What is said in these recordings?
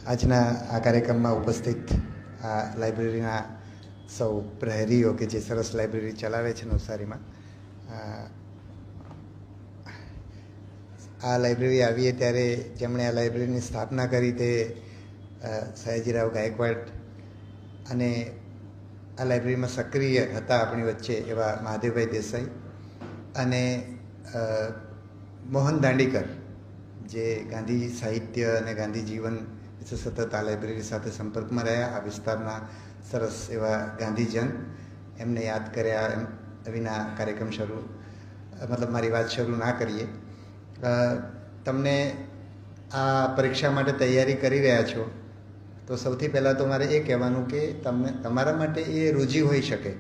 આજના આ કાર્યક્રમમાં ઉપસ્થિત આ લાઇબ્રેરીના સૌ પ્રહરીઓ કે જે સરસ લાઇબ્રેરી ચલાવે છે નવસારીમાં, આ લાઇબ્રેરી આવીએ ત્યારે જેમણે આ લાઇબ્રેરીની સ્થાપના કરી તે સયાજીરાવ ગાયકવાડ અને આ લાઇબ્રેરીમાં સક્રિય હતા આપણી વચ્ચે એવા મહાદેવભાઈ દેસાઈ અને મોહન દાંડીકર, જે ગાંધી સાહિત્ય અને ગાંધી જીવન સતત આ લાઇબ્રેરી સાથે સંપર્કમાં રહ્યા, આ વિસ્તારના સરસ એવા ગાંધીજન, એમને યાદ કર્યા એમ વિના કાર્યક્રમ મારી વાત શરૂ ના કરીએ. તમને આ પરીક્ષા માટે તૈયારી કરી રહ્યા છો તો સૌથી પહેલાં તો મારે એ કહેવાનું કે તમારા માટે એ રૂચિ હોઈ શકે,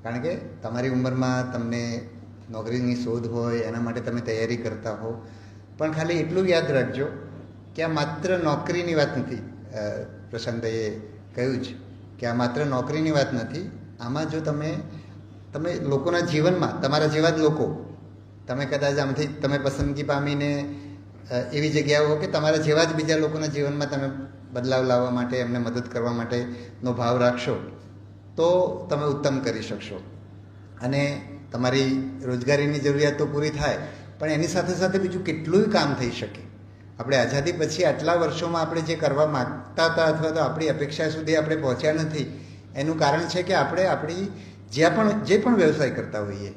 કારણ કે તમારી ઉંમરમાં તમને નોકરીની શોધ હોય, એના માટે તમે તૈયારી કરતા હો. પણ ખાલી એટલું યાદ રાખજો કે આ માત્ર નોકરીની વાત નથી. પ્રશાંતભાઈએ કહ્યું જ કે આ માત્ર નોકરીની વાત નથી. આમાં જો તમે લોકોના જીવનમાં તમારા જેવા જ લોકો, તમે કદાચ આમથી તમે પસંદગી પામીને એવી જગ્યાઓ કે તમારા જેવા જ બીજા લોકોના જીવનમાં તમે બદલાવ લાવવા માટે, એમને મદદ કરવા માટેનો ભાવ રાખશો તો તમે ઉત્તમ કરી શકશો અને તમારી રોજગારીની જરૂરિયાત તો પૂરી થાય, પણ એની સાથે સાથે બીજું કેટલું કામ થઈ શકે. આપણે આઝાદી પછી આટલા વર્ષોમાં આપણે જે કરવા માગતા હતા અથવા તો આપણી અપેક્ષા સુધી આપણે પહોંચ્યા નથી, એનું કારણ છે કે આપણે આપણી જે પણ વ્યવસાય કરતા હોઈએ,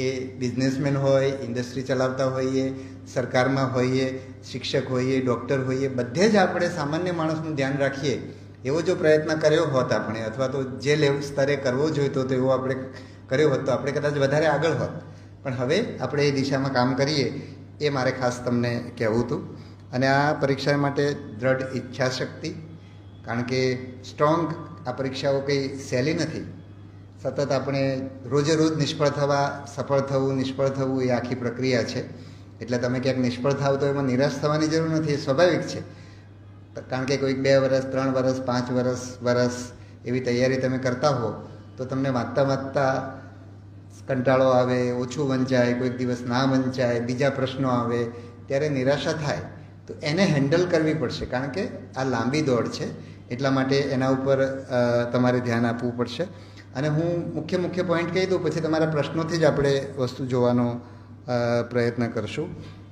એ બિઝનેસમેન હોય, ઇન્ડસ્ટ્રી ચલાવતા હોઈએ, સરકારમાં હોઈએ, શિક્ષક હોઈએ, ડૉક્ટર હોઈએ, બધે જ આપણે સામાન્ય માણસનું ધ્યાન રાખીએ એવો જો પ્રયત્ન કર્યો હોત આપણે, અથવા તો જે સ્તરે કરવો જોઈતો તો એવો આપણે કર્યો હોત તો આપણે કદાચ વધારે આગળ હોત. પણ હવે આપણે એ દિશામાં કામ કરીએ એ મારે ખાસ તમને કહેવું હતું. અને આ પરીક્ષા માટે દ્રઢ ઈચ્છાશક્તિ, કારણ કે સ્ટ્રોંગ આ પરીક્ષાઓ કંઈ સહેલી નથી. સતત આપણે રોજે રોજ નિષ્ફળ થવા, સફળ થવું, નિષ્ફળ થવું એ આખી પ્રક્રિયા છે. એટલે તમે ક્યાંક નિષ્ફળ થાવ તો એમાં નિરાશ થવાની જરૂર નથી, એ સ્વાભાવિક છે. કારણ કે કોઈક 2 વર્ષ, 3 વર્ષ, 5 વર્ષ એવી તૈયારી તમે કરતા હો તો તમને વાંચતા કંટાળો આવે, ઓછું વંચાય, કોઈક દિવસ ના વંચાય, બીજા પ્રશ્નો આવે, ત્યારે નિરાશા થાય. તો એને હેન્ડલ કરવી પડશે, કારણ કે આ લાંબી દોડ છે. એટલા માટે એના ઉપર તમારે ધ્યાન આપવું પડશે. અને હું મુખ્ય પોઈન્ટ કહી દઉં, પછી તમારા પ્રશ્નોથી જ આપણે વસ્તુ જોવાનો પ્રયત્ન કરશું.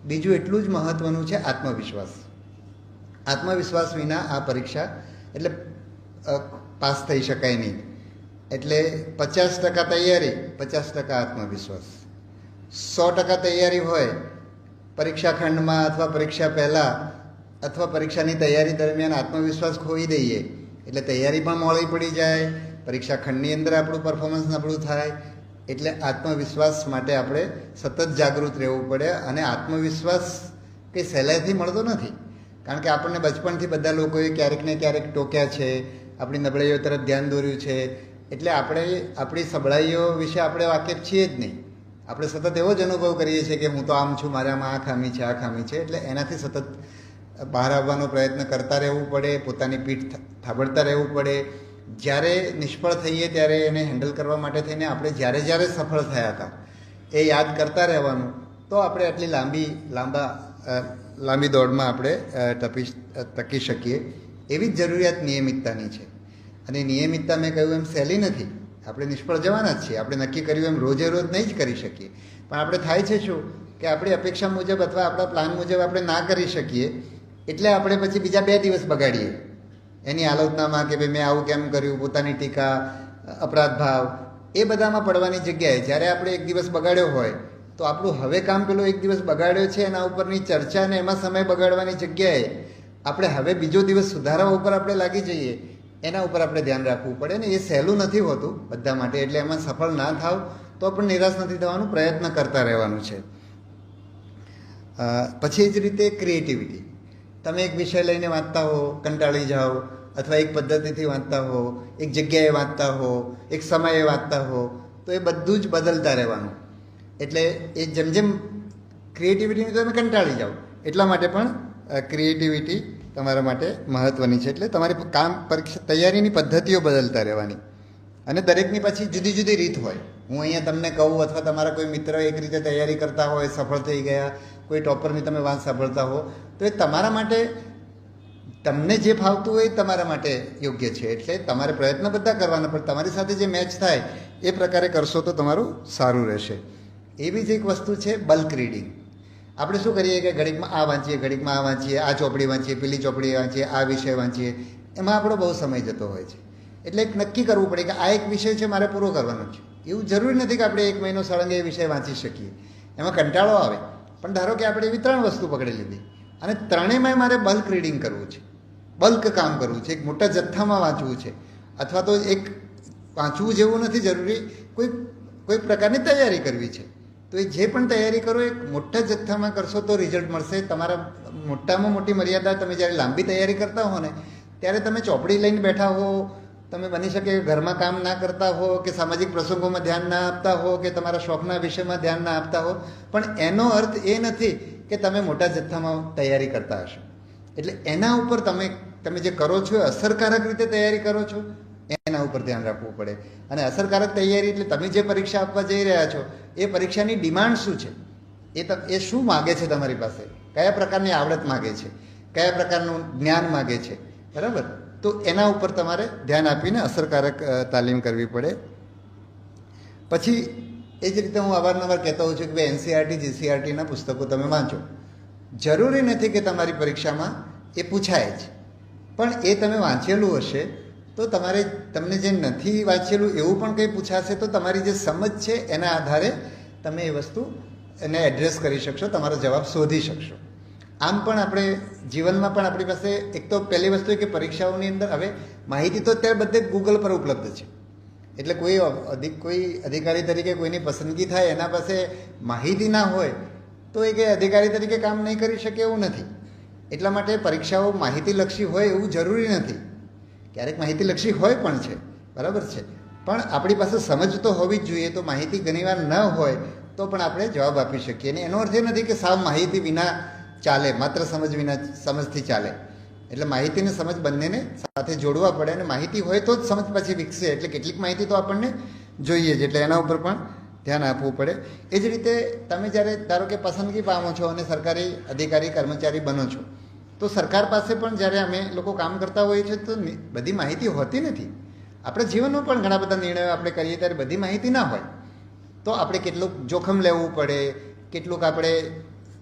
બીજું એટલું જ મહત્ત્વનું છે આત્મવિશ્વાસ. આત્મવિશ્વાસ વિના આ પરીક્ષા એટલે પાસ થઈ શકાય નહીં. એટલે 50% તૈયારી, 50% આત્મવિશ્વાસ. 100% તૈયારી હોય પરીક્ષા ખંડમાં અથવા પરીક્ષા પહેલાં અથવા પરીક્ષાની તૈયારી દરમિયાન આત્મવિશ્વાસ ખોઈ દઈએ એટલે તૈયારી પણ મોડી પડી જાય, પરીક્ષા ખંડની અંદર આપણું પરફોર્મન્સ નબળું થાય. એટલે આત્મવિશ્વાસ માટે આપણે સતત જાગૃત રહેવું પડે. અને આત્મવિશ્વાસ કંઈ સહેલાઈથી મળતો નથી, કારણ કે આપણને બચપણથી બધા લોકોએ ક્યારેક ને ક્યારેક ટોક્યા છે, આપણી નબળાઈઓ તરફ ધ્યાન દોર્યું છે. એટલે આપણે આપણી સબળાઈઓ વિશે આપણે વાકેફ છીએ જ નહીં. આપણે સતત એવો જ અનુભવ કરીએ છીએ કે હું તો આમ છું, મારામાં આ ખામી છે, આ ખામી છે. એટલે એનાથી સતત બહાર આવવાનો પ્રયત્ન કરતા રહેવું પડે, પોતાની પીઠ થાબડતા રહેવું પડે. જ્યારે નિષ્ફળ થઈએ ત્યારે એને હેન્ડલ કરવા માટે થઈને આપણે જ્યારે સફળ થયા હતા એ યાદ કરતા રહેવાનું, તો આપણે આટલી લાંબી દોડમાં આપણે ટકી શકીએ. એવી જ જરૂરિયાત નિયમિતતાની છે. અને નિયમિતતા મેં કહ્યું એમ સહેલી નથી. આપણે નિષ્ફળ જવાના જ છીએ. આપણે નક્કી કર્યું એમ રોજે રોજ નહીં જ કરી શકીએ. પણ આપણે થાય છે શું કે આપણી અપેક્ષા મુજબ અથવા આપણા પ્લાન મુજબ આપણે ના કરી શકીએ, એટલે આપણે પછી બીજા 2 દિવસ બગાડીએ એની આલોચનામાં કે ભાઈ મેં આવું કેમ કર્યું, પોતાની ટીકા, અપરાધ ભાવ, એ બધામાં પડવાની જગ્યાએ જ્યારે આપણે 1 દિવસ બગાડ્યો હોય તો આપણું હવે કામ પેલો 1 દિવસ બગાડ્યો છે એના ઉપરની ચર્ચા અને એમાં સમય બગાડવાની જગ્યાએ આપણે હવે બીજો દિવસ સુધારવા ઉપર આપણે લાગી જઈએ, એના ઉપર આપણે ધ્યાન રાખવું પડે. ને એ સહેલું નથી હોતું બધા માટે. એટલે એમાં સફળ ના થાવ તો પણ નિરાશ નથી થવાનું, પ્રયત્ન કરતા રહેવાનું છે. પછી જ રીતે ક્રિએટિવિટી. તમે એક વિષય લઈને વાંચતા હો, કંટાળી જાઓ, અથવા એક પદ્ધતિથી વાંચતા હો, એક જગ્યાએ વાંચતા હો, એક સમયે વાંચતા હો, તો એ બધું જ બદલતા રહેવાનું. એટલે એ જેમ ક્રિએટિવિટીને તમે કંટાળી જાઓ, એટલા માટે પણ ક્રિએટિવિટી તમારા માટે મહત્ત્વની છે. એટલે તમારી પરીક્ષા તૈયારીની પદ્ધતિઓ બદલતા રહેવાની. અને દરેકની પાછી જુદી જુદી રીત હોય. હું અહીંયા તમને કહું અથવા તમારા કોઈ મિત્ર એક રીતે તૈયારી કરતા હોય, સફળ થઈ ગયા, કોઈ ટોપરની તમે વાત સાંભળતા હો, તો એ તમારા માટે તમને જે ફાવતું હોય તમારા માટે યોગ્ય છે. એટલે તમારે પ્રયત્ન બધા કરવાના, પણ તમારી સાથે જે મેચ થાય એ પ્રકારે કરશો તો તમારું સારું રહેશે. એવી જ એક વસ્તુ છે બલ્ક રીડિંગ. આપણે શું કરીએ કે ઘડીકમાં આ વાંચીએ, ઘડીકમાં આ વાંચીએ, આ ચોપડી વાંચીએ, પેલી ચોપડી વાંચીએ, આ વિષય વાંચીએ, એમાં આપણો બહુ સમય જતો હોય છે. એટલે એક નક્કી કરવું પડે કે આ એક વિષય છે મારે પૂરો કરવાનો છે. એવું જરૂરી નથી કે આપણે 1 મહિનો સળંગે એ વિષય વાંચી શકીએ, એમાં કંટાળો આવે. પણ ધારો કે આપણે એવી 3 વસ્તુ પકડી લીધી અને ત્રણેયમાં મારે બલ્ક રીડિંગ કરવું છે, બલ્ક કામ કરવું છે, એક મોટા જથ્થામાં વાંચવું છે. અથવા તો એક વાંચવું જેવું નથી જરૂરી, કોઈ પ્રકારની તૈયારી કરવી છે. તો એ જે પણ તૈયારી કરો એક મોટા જથ્થામાં કરશો તો રિઝલ્ટ મળશે. તમારા મોટામાં મોટી મર્યાદા, તમે જ્યારે લાંબી તૈયારી કરતા હો ને ત્યારે તમે ચોપડી લઈને બેઠા હો, તમે બની શકે ઘરમાં કામ ના કરતા હો, કે સામાજિક પ્રસંગોમાં ધ્યાન ના આપતા હો, કે તમારા શોખના વિષયમાં ધ્યાન ના આપતા હો, પણ એનો અર્થ એ નથી કે તમે મોટા જથ્થામાં તૈયારી કરતા હશો. એટલે એના ઉપર તમે જે કરો છો એ અસરકારક રીતે તૈયારી કરો છો, એના ઉપર ધ્યાન રાખવું પડે. અને અસરકારક તૈયારી એટલે તમે જે પરીક્ષા આપવા જઈ રહ્યા છો એ પરીક્ષાની ડિમાન્ડ શું છે, એ શું માગે છે તમારી પાસે, કયા પ્રકારની આવડત માગે છે, કયા પ્રકારનું જ્ઞાન માગે છે, બરાબર? તો એના ઉપર તમારે ધ્યાન આપીને અસરકારક તાલીમ કરવી પડે. પછી એ જ રીતે હું અવારનવાર કહેતો હોઉં છું કે ભાઈ એનસીઆરટી જીસીઆરટીના પુસ્તકો તમે વાંચો. જરૂરી નથી કે તમારી પરીક્ષામાં એ પૂછાય જ, પણ એ તમે વાંચેલું હશે તો તમને જે નથી વાંચેલું એવું પણ કંઈ પૂછાશે તો તમારી જે સમજ છે એના આધારે તમે એ વસ્તુ એને એડ્રેસ કરી શકશો, તમારો જવાબ શોધી શકશો. આમ પણ આપણે જીવનમાં પણ આપણી પાસે એક તો પહેલી વસ્તુ કે પરીક્ષાઓની અંદર હવે માહિતી તો અત્યારે બધે ગૂગલ પર ઉપલબ્ધ છે. એટલે કોઈ અધિકારી તરીકે કોઈની પસંદગી થાય એના પાસે માહિતી ના હોય તો એ કે અધિકારી તરીકે કામ નહીં કરી શકે એવું નથી. એટલા માટે પરીક્ષાઓ માહિતીલક્ષી હોય એવું જરૂરી નથી. ક્યારેક માહિતીલક્ષી હોય પણ છે, બરાબર છે, પણ આપણી પાસે સમજ તો હોવી જ જોઈએ. તો માહિતી ઘણીવાર ન હોય તો પણ આપણે જવાબ આપી શકીએ. અને એનો અર્થ એ નથી કે સાવ માહિતી વિના ચાલે, માત્ર સમજથી ચાલે. એટલે માહિતીને સમજ બંનેને સાથે જોડવા પડે, અને માહિતી હોય તો જ સમજ પછી વિકસે. એટલે કેટલીક માહિતી તો આપણને જોઈએ જ, એટલે એના ઉપર પણ ધ્યાન આપવું પડે. એ જ રીતે તમે જ્યારે ધારો કે પસંદગી પામો છો અને સરકારી અધિકારી કર્મચારી બનો છો, તો સરકાર પાસે પણ જ્યારે અમે લોકો કામ કરતા હોઈએ છીએ તો બધી માહિતી હોતી નથી. આપણે જીવનમાં પણ ઘણા બધા નિર્ણયો આપણે કરીએ ત્યારે બધી માહિતી ના હોય, તો આપણે કેટલુંક જોખમ લેવું પડે, કેટલુંક આપણે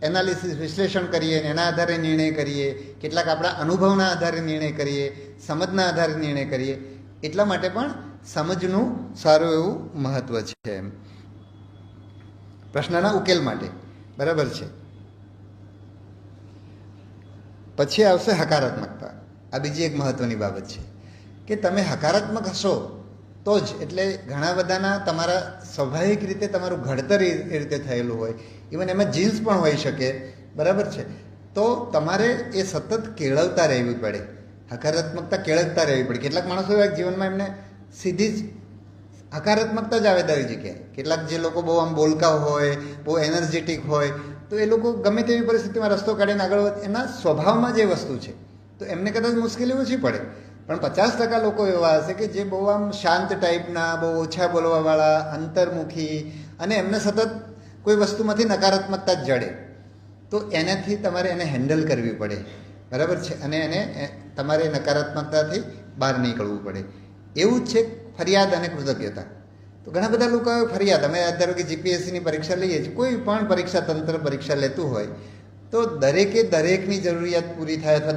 એનાલિસિસ વિશ્લેષણ કરીએ અને એના આધારે નિર્ણય કરીએ, કેટલાક આપણા અનુભવના આધારે નિર્ણય કરીએ, સમજના આધારે નિર્ણય કરીએ. એટલા માટે પણ સમજનું સારું એવું મહત્ત્વ છે. પ્રશ્નના ઉકેલ માટે, બરાબર છે. પછી આવશે હકારાત્મકતા. આ બીજી એક મહત્ત્વની બાબત છે કે તમે હકારાત્મક હશો તો જ, એટલે ઘણા બધાના તમારા સ્વાભાવિક રીતે તમારું ઘડતર એ રીતે થયેલું હોય, ઇવન એમાં જીન્સ પણ હોઈ શકે, બરાબર છે, તો તમારે એ સતત કેળવતા રહેવી પડે, હકારાત્મકતા કેળવતા રહેવી પડે. કેટલાક માણસો એવા જીવનમાં એમને સીધી જ હકારાત્મકતા જ આવે દરેક જગ્યાએ. કેટલાક જે લોકો બહુ આમ બોલકા હોય, બહુ એનર્જેટિક હોય, તો એ લોકો ગમે તેવી પરિસ્થિતિમાં રસ્તો કાઢીને આગળ વધે, એના સ્વભાવમાં જે વસ્તુ છે તો એમને કદાચ મુશ્કેલી ઓછી પડે. પણ 50% લોકો એવા હશે કે જે બહુ આમ શાંત ટાઈપના, બહુ ઓછા બોલવાવાળા, અંતર્મુખી, અને એમને સતત કોઈ વસ્તુમાંથી નકારાત્મકતા જ જડે. તો એનાથી તમારે એને હેન્ડલ કરવી પડે, બરાબર છે, અને એને તમારે નકારાત્મકતાથી બહાર નીકળવું પડે. એવું જ છે ફરિયાદ અને કૃતજ્ઞતા. તો ઘણા બધા લોકો ફરિયાદ, અમે ધારો કે જીપીએસસીની પરીક્ષા લઈએ છીએ, કોઈ પણ પરીક્ષા તંત્ર પરીક્ષા લેતું હોય તો દરેકની જરૂરિયાત પૂરી થાય, અથવા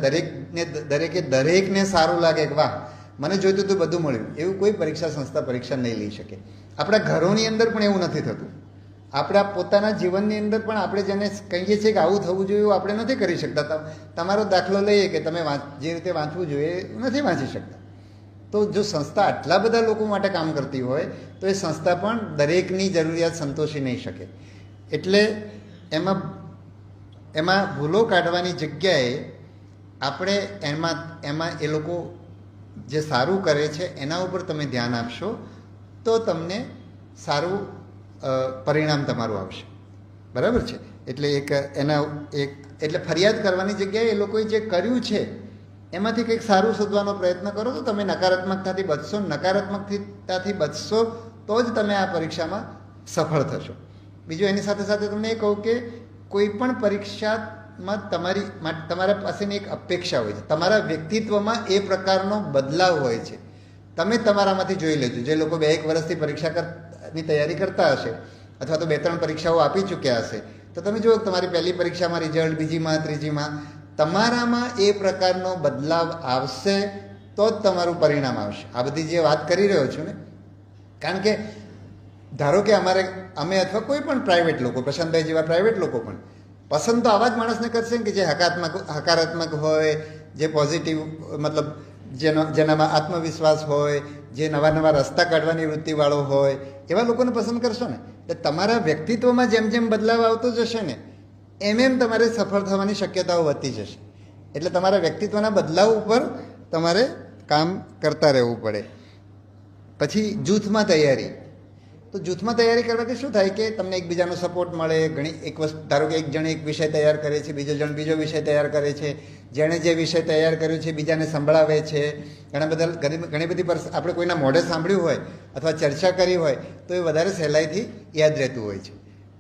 દરેકને સારું લાગે કે વાહ મને જોઈતું તો બધું મળ્યું, એવું કોઈ પરીક્ષા સંસ્થા પરીક્ષા નહીં લઈ શકે. આપણા ઘરોની અંદર પણ એવું નથી થતું. આપણા પોતાના જીવનની અંદર પણ આપણે જેને કહીએ છીએ કે આવું થવું જોઈએ એવું આપણે નથી કરી શકતા. તમારો દાખલો લઈએ કે તમે જે રીતે વાંચવું જોઈએ નથી વાંચી શકતા. તો જો સંસ્થા આટલા બધા લોકો માટે કામ કરતી હોય તો એ સંસ્થા પણ દરેકની જરૂરિયાત સંતોષી નહીં શકે. એટલે એમાં ભૂલો કાઢવાની જગ્યાએ આપણે એમાં એ લોકો જે સારું કરે છે એના ઉપર તમે ધ્યાન આપશો તો તમને સારું પરિણામ તમારું આવશે, બરાબર છે. એટલે એટલે ફરિયાદ કરવાની જગ્યાએ એ લોકોએ જે કર્યું છે એમાંથી કંઈક સારું શોધવાનો પ્રયત્ન કરો તો તમે નકારાત્મકતાથી બચશો. નકારાત્મકતાથી બચશો તો જ તમે આ પરીક્ષામાં સફળ થશો. બીજું એની સાથે સાથે તમને એ કહું કે કોઈ પણ પરીક્ષા એક્ઝામમાં તમારા પાસેની એક અપેક્ષા હોય છે, તમારા વ્યક્તિત્વમાં એ પ્રકારનો બદલાવ હોય છે. તમે તમારામાંથી જોઈ લેજો. જે લોકો 2-1 વર્ષથી પરીક્ષાની તૈયારી કરતા હશે અથવા તો 2-3 પરીક્ષાઓ આપી ચૂક્યા હશે, તો તમે જુઓ તમારી પહેલી પરીક્ષામાં રિઝલ્ટ, બીજીમાં, ત્રીજીમાં તમારામાં એ પ્રકારનો બદલાવ આવશે તો જ તમારું પરિણામ આવશે. આ બધી જે વાત કરી રહ્યો છું ને, કારણ કે ધારો કે અમે અથવા કોઈ પણ પ્રાઇવેટ લોકો, પ્રશાંતભાઈ જેવા પ્રાઇવેટ લોકો પણ પસંદ તો આવા જ માણસને કરશે કે જે હકારાત્મક હોય, જે પોઝિટિવ, મતલબ જેનામાં આત્મવિશ્વાસ હોય, જે નવા રસ્તા કાઢવાની વૃત્તિવાળો હોય, એવા લોકોને પસંદ કરશો ને. એટલે તમારા વ્યક્તિત્વમાં જેમ જેમ બદલાવ આવતો જશે ને એમ તમારે સફળ થવાની શક્યતાઓ વધતી જશે. એટલે તમારા વ્યક્તિત્વના બદલાવ ઉપર તમારે કામ કરતા રહેવું પડે. પછી જૂથમાં તૈયારી. તો જૂથમાં તૈયારી કરવાથી શું થાય કે તમને એકબીજાનો સપોર્ટ મળે. એક વસ્તુ, ધારો કે એક જણ એક વિષય તૈયાર કરે છે, બીજો જણ બીજો વિષય તૈયાર કરે છે, જેણે જે વિષય તૈયાર કર્યો છે બીજાને સંભળાવે છે. ઘણી બધી આપણે કોઈના મોઢે સાંભળ્યું હોય અથવા ચર્ચા કરી હોય તો એ વધારે સહેલાઈથી યાદ રહેતું હોય છે.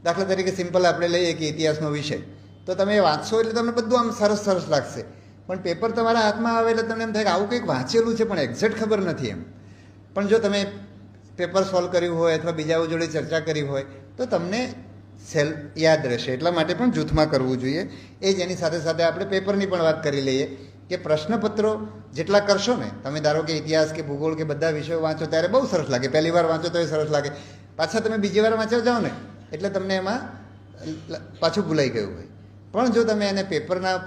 દાખલા તરીકે સિમ્પલ આપણે લઈએ કે ઇતિહાસનો વિષય, તો તમે વાંચશો એટલે તમને બધું આમ સરસ લાગશે, પણ પેપર તમારા હાથમાં આવે એટલે તમને એમ થાય કે આવું કંઈક વાંચેલું છે પણ એક્ઝેક્ટ ખબર નથી એમ. પણ જો તમે પેપર સોલ્વ કર્યું હોય અથવા બીજા જોડે ચર્ચા કરી હોય તો તમને યાદ રહેશે. એટલા માટે પણ જૂથમાં કરવું જોઈએ. એ જ એની સાથે સાથે આપણે પેપરની પણ વાત કરી લઈએ કે પ્રશ્નપત્રો જેટલા કરશો ને, તમે ધારો કે ઇતિહાસ કે ભૂગોળ કે બધા વિષયો વાંચો ત્યારે બહુ સરસ લાગે, પહેલી વાર વાંચો તો એ સરસ લાગે, પાછા તમે બીજી વાર વાંચવા જાઓ ને એટલે તમને એમાં પાછું ભૂલાઈ ગયું હોય. પણ જો તમે એને પેપરના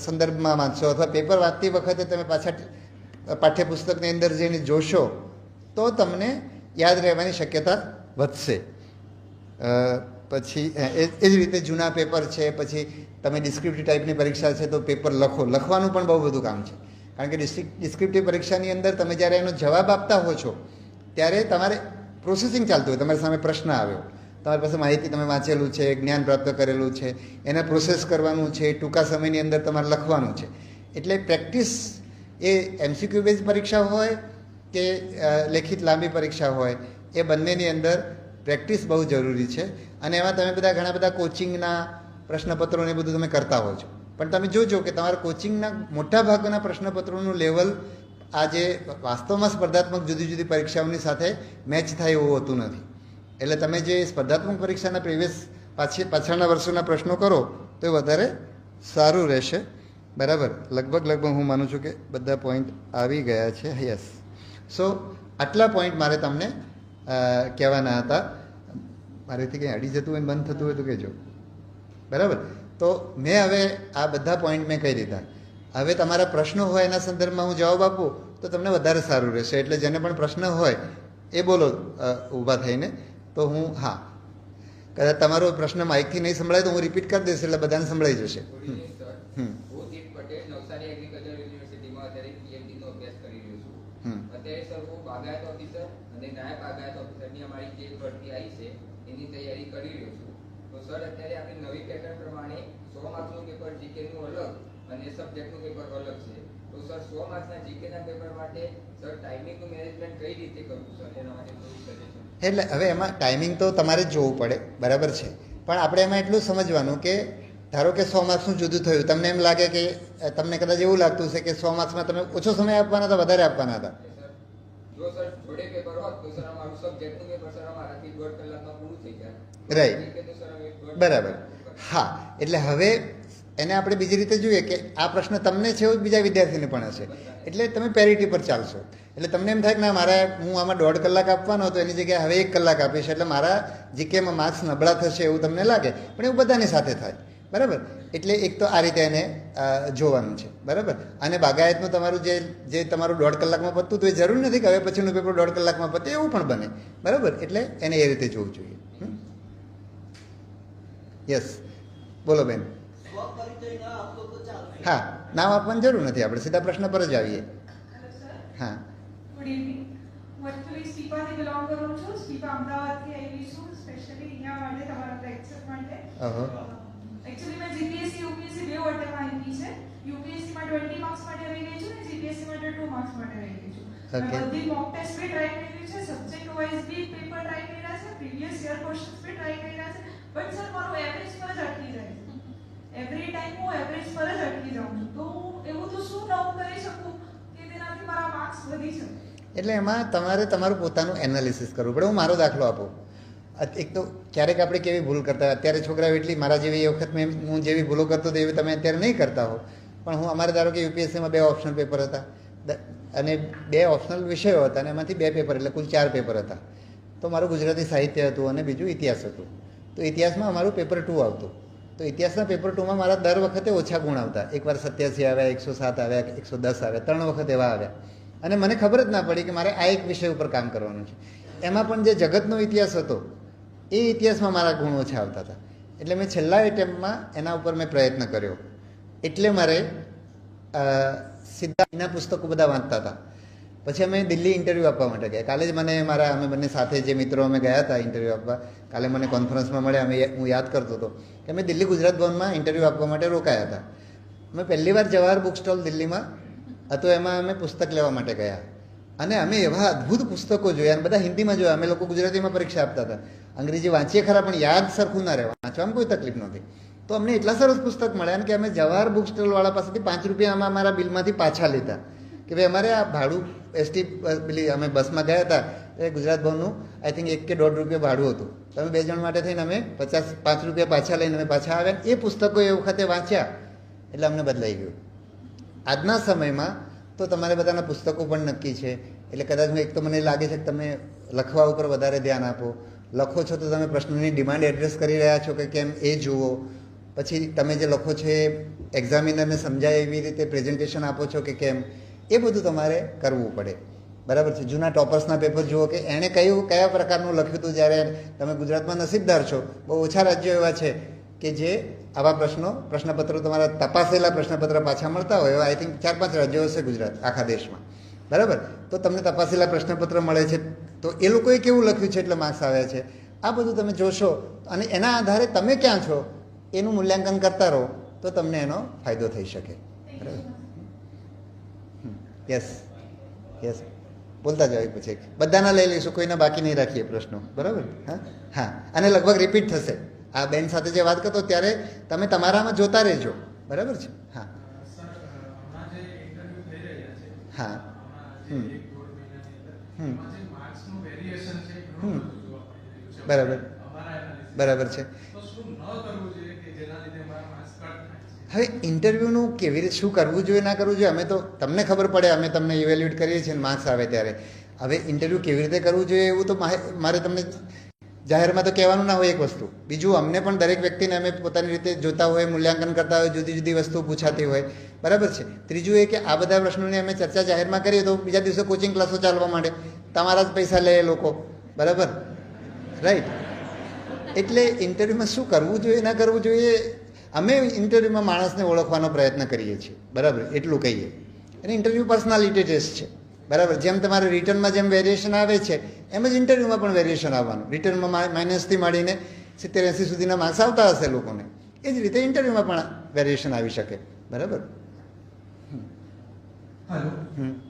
સંદર્ભમાં વાંચશો અથવા પેપર વાંચતી વખતે તમે પાછા પાઠ્યપુસ્તકની અંદર જઈને જોશો તો તમને યાદ રહેવાની શક્યતા વધશે. પછી એ જ રીતે જૂના પેપર છે, પછી તમે ડિસ્ક્રિપ્ટિવ ટાઈપની પરીક્ષા છે તો પેપર લખવાનું પણ બહુ બધું કામ છે. કારણ કે ડિસ્ક્રિપ્ટિવ પરીક્ષાની અંદર તમે જ્યારે એનો જવાબ આપતા હો છો ત્યારે તમારે પ્રોસેસિંગ ચાલતું હોય. તમારી સામે પ્રશ્ન આવ્યો, તમારી પાસે માહિતી તમે વાંચેલું છે, જ્ઞાન પ્રાપ્ત કરેલું છે, એને પ્રોસેસ કરવાનું છે, ટૂંકા સમયની અંદર તમારે લખવાનું છે. એટલે પ્રેક્ટિસ એ MCQ બેઝ પરીક્ષા હોય કે લેખિત લાંબી પરીક્ષા હોય, એ બંનેની અંદર પ્રેક્ટિસ બહુ જરૂરી છે. અને એમાં તમે ઘણા બધા કોચિંગના પ્રશ્નપત્રોને બધું તમે કરતા હો છો, પણ તમે જોજો કે તમારા કોચિંગના મોટા ભાગના પ્રશ્નપત્રોનું લેવલ આજે વાસ્તવમાં સ્પર્ધાત્મક જુદી પરીક્ષાઓની સાથે મેચ થાય એવું હોતું નથી. એટલે તમે જે સ્પર્ધાત્મક પરીક્ષાના પાછળના વર્ષોના પ્રશ્નો કરો તો એ વધારે સારું રહેશે. બરાબર, લગભગ હું માનું છું કે બધા પોઈન્ટ આવી ગયા છે. યસ. સો આટલા પોઈન્ટ મારે તમને કહેવાના હતા. મારેથી કંઈ અડી જતું હોય, બંધ થતું હોય તો કહેજો. બરાબર, તો મેં હવે આ બધા પોઈન્ટ મેં કહી દીધા. હવે તમારા પ્રશ્નો હોય એના સંદર્ભમાં હું જવાબ આપું તો તમને વધારે સારું રહેશે. એટલે જેને પણ પ્રશ્ન હોય એ બોલો ઊભા થઈને. તો હું કદાચ તમારો પ્રશ્ન માઇકથી નહીં સંભળાય તો હું રિપીટ કરી દઈશ એટલે બધાને સંભળાઈ જશે. અત્યારે સર હું બાગાયત ઓફિસર અને નાયબ બાગાયત ઓફિસરની અમારી જે ભરતી આવી છે એની તૈયારી કરી રહ્યો છું. તો સર અત્યારે આપણી નવી પેટર્ન પ્રમાણે 100 માર્ક્સનું પેપર જીકેનું અલગ અને સબ્જેક્ટનું પેપર અલગ છે. તો સર 100 માર્ક્સના જીકેના પેપર માટે સર ટાઈમિંગનું મેનેજમેન્ટ કઈ રીતે કરવું સર, એના માટે થોડું સજેશન. એટલે હવે એમાં ટાઈમિંગ તો તમારે જ જોવું પડે, બરાબર છે, પણ આપણે એમાં એટલું સમજવાનું કે ધારો કે 100 માર્ક્સનું જુદું થયું, તમને એમ લાગે કે તમને કદાચ એવું લાગતું હશે કે 100 માર્ક્સમાં તમે ઓછો સમય આપવાના હતા, વધારે આપવાના હતા. જો સર જોડે પેપર હોત તો સર અમારું સબ્જેક્ટનું પેપર સર અમારાથી 1.5 કલાકમાં પૂરું થઈ જાય. રાઈટ, બરાબર. એટલે હવે એને આપણે બીજી રીતે જોઈએ કે આ પ્રશ્ન તમને છે એવું બીજા વિદ્યાર્થીને પણ હશે. એટલે તમે પેરિટી પર ચાલશો. એટલે તમને એમ થાય કે ના, હું આમાં 1.5 કલાક આપવાનો હતો એની જગ્યાએ હવે 1 કલાક આપીશ એટલે મારા જીકેમાં માર્ક્સ નબળા થશે એવું તમને લાગે, પણ એવું બધાની સાથે થાય. બરાબર, એટલે એક તો આ રીતે એને જોવાનું છે. બરાબર, અને બાગાયતનું તમારું જે તમારું 1.5 કલાકમાં પતતું તો એ જરૂર નથી કે હવે પછીનું પેપર 1.5 કલાકમાં પતે, એવું પણ બને. બરાબર, એટલે એને એ રીતે જોવું જોઈએ. યસ, બોલો બેન. નામ આપવાની જરૂર નથી, આપણે સીધા પ્રશ્ન પર જ આવીએ. હા, ગુડ ઇવનિંગ. હું એકચ્યુઅલી સ્ટીપાથી બિલોંગ કરું છું. સ્ટીપા અમદાવાદથી આવી છું, સ્પેશિયલી અહીંયા માટે તમારા લેક્ચર માટે. એકચ્યુઅલી મેં જીપીએસસી યુપીએસસી બે વોટરમાં આવી છે. યુપીએસસીમાં 20 માર્ક્સ માટે રહી ગઈ છું અને જીપીએસસી માટે 2 માર્ક્સ માટે રહી ગઈ છું. મેં બધી મોક ટેસ્ટ બી ટ્રાય કરી છે, સબ્જેક્ટ વાઇઝ બી પેપર ટ્રાય કર્યા છે, પ્રીવિયસ યર ક્વેશ્ચન્સ બી ટ્રાય કર્યા છે, બટ સર મારું એવરેજ પર જ અટકી જાય છે. એવરી ટાઈમ હું એવરેજ પર જ અટકી જાઉં છું. તો હું એવું તો શું નવું કરી શકું કે તેનાથી મારા માર્ક્સ વધી શકે? એટલે એમાં તમારે તમારું પોતાનું એનાલિસિસ કરવું પડે. હું મારો દાખલો આપું. એક તો ક્યારેક આપણે કેવી ભૂલ કરતા હોય, અત્યારે છોકરાઓ એટલી મારા જેવી એ વખત હું જેવી ભૂલો કરતો હતો એવી તમે અત્યારે નહીં કરતા હો, પણ હું અમારે ધારો કે યુપીએસસીમાં 2 ઓપ્શનલ પેપર હતા અને 2 ઓપ્શનલ વિષયો હતા અને એમાંથી 2 પેપર એટલે કુલ 4 પેપર હતા. તો મારું ગુજરાતી સાહિત્ય હતું અને બીજું ઇતિહાસ હતું. તો ઇતિહાસમાં અમારું પેપર 2 આવતું. તો ઇતિહાસના પેપર 2માં મારા દર વખતે ઓછા ગુણ આવતા. એકવાર 87 આવ્યા, 107 આવ્યા, 110 આવ્યા, 3 વખત એવા આવ્યા. અને મને ખબર જ ના પડી કે મારે આ એક વિષય ઉપર કામ કરવાનું છે. એમાં પણ જે જગતનો ઇતિહાસ હતો એ ઇતિહાસમાં મારા ગુણ ઓછા આવતા હતા. એટલે મેં છેલ્લા એટેમ્પમાં એના ઉપર મેં પ્રયત્ન કર્યો. એટલે મારે સીધા એના પુસ્તકો બધા વાંચતા હતા. પછી અમે દિલ્હી ઇન્ટરવ્યૂ આપવા માટે ગયા. કાલે જ મને અમે બંને સાથે જે મિત્રો અમે ગયા હતા ઇન્ટરવ્યૂ આપવા, કાલે મને કોન્ફરન્સમાં મળ્યા. હું યાદ કરતો હતો કે અમે દિલ્હી ગુજરાત ભવનમાં ઇન્ટરવ્યૂ આપવા માટે રોકાયા હતા. અમે પહેલી વાર જવાહર બુક સ્ટોલ દિલ્હીમાં હતો, એમાં અમે પુસ્તક લેવા માટે ગયા અને અમે એવા અદ્ભુત પુસ્તકો જોયા અને બધા હિન્દીમાં જોયા. અમે લોકો ગુજરાતીમાં પરીક્ષા આપતા હતા. અંગ્રેજી વાંચીએ ખરા પણ યાદ સરખું ના રહે, વાંચવામાં કોઈ તકલીફ નહોતી. તો અમને એટલા સરસ પુસ્તક મળ્યા કે અમે જવાહર બુક સ્ટોલવાળા પાસેથી 5 રૂપિયા અમારા બિલમાંથી પાછા લીધા કે ભાઈ અમારે આ ભાડું એસટી પેલી અમે બસમાં ગયા હતા એ ગુજરાત ભવનનું આઈ થિંક 1 કે 1.5 રૂપિયા ભાડું હતું. તો અમે 2 જણ માટે થઈને અમે 5 રૂપિયા પાછા લઈને અમે પાછા આવ્યા. એ પુસ્તકો એ વખતે વાંચ્યા એટલે અમને બદલાઈ ગયું. આજના સમયમાં તો તમારે બધાના પુસ્તકો પણ નક્કી છે. એટલે કદાચ એક તો મને લાગે છે કે તમે લખવા ઉપર વધારે ધ્યાન આપો. લખો છો તો તમે પ્રશ્નની ડિમાન્ડ એડ્રેસ કરી રહ્યા છો કે કેમ એ જુઓ. પછી તમે જે લખો છો એ એક્ઝામિનરને સમજાય એવી રીતે પ્રેઝન્ટેશન આપો છો કે કેમ, એ બધું તમારે કરવું પડે. બરાબર છે. જૂના ટોપર્સના પેપર જુઓ કે એણે કયા પ્રકારનું લખ્યું હતું. જ્યારે તમે ગુજરાતમાં નસીબદાર છો, બહુ ઓછા રાજ્યો એવા છે કે જે આવા પ્રશ્નપત્રો તમારા તપાસેલા પ્રશ્નપત્ર પાછા મળતા હોય. આઈ થિંક 4-5 રાજ્યો હશે ગુજરાત આખા દેશમાં. બરાબર. તો તમને તપાસેલા પ્રશ્નપત્ર મળે છે. તો એ લોકોએ કેવું લખ્યું છે એટલે માર્ક્સ આવ્યા છે. આ બધું તમે જોશો અને એના આધારે તમે ક્યાં છો એનું મૂલ્યાંકન કરતા રહો તો તમને એનો ફાયદો થઈ શકે. બરાબર. યસ યસ બોલતા જાવ. પછી બધાના લઈ લઈશું, કોઈના બાકી નહીં રાખીએ પ્રશ્નો. બરાબર. હા હા. અને લગભગ રિપીટ થશે. આ બેન સાથે જે વાત કરતો ત્યારે તમે તમારામાં જોતા રહેજો. બરાબર છે. હા હા. બરાબર બરાબર છે. હવે ઇન્ટરવ્યૂનું કેવી રીતે શું કરવું જોઈએ ના કરવું જોઈએ અમે તો તમને ખબર પડે, અમે તમને ઇવેલ્યુએટ કરીએ છીએ માર્ક્સ આવે ત્યારે. હવે ઇન્ટરવ્યૂ કેવી રીતે કરવું જોઈએ એવું તો મારે તમને જાહેરમાં તો કહેવાનું ના હોય એક વસ્તુ. બીજું અમને પણ દરેક વ્યક્તિને અમે પોતાની રીતે જોતા હોય, મૂલ્યાંકન કરતા હોય, જુદી જુદી વસ્તુ પૂછાતી હોય. બરાબર છે. ત્રીજું એ કે આ બધા પ્રશ્નોની અમે ચર્ચા જાહેરમાં કરીએ તો બીજા દિવસે કોચિંગ ક્લાસો ચાલવા માંડે, તમારા જ પૈસા લે એ લોકો. બરાબર રાઈટ. એટલે ઇન્ટરવ્યૂમાં શું કરવું જોઈએ ના કરવું જોઈએ, અમે ઇન્ટરવ્યૂમાં માણસને ઓળખવાનો પ્રયત્ન કરીએ છીએ. બરાબર એટલું કહીએ. અને ઇન્ટરવ્યૂ પર્સનાલિટી ટેસ્ટ છે. બરાબર. જેમ તમારે રિટર્નમાં જેમ વેરિએશન આવે છે એમ જ ઇન્ટરવ્યૂમાં પણ વેરિએશન આવવાનું. રિટર્નમાં માઇનસથી માંડીને 70-80 સુધીના માર્ક્સ આવતા હશે લોકોને, એ જ રીતે ઇન્ટરવ્યૂમાં પણ વેરિએશન આવી શકે. બરાબર. હેલો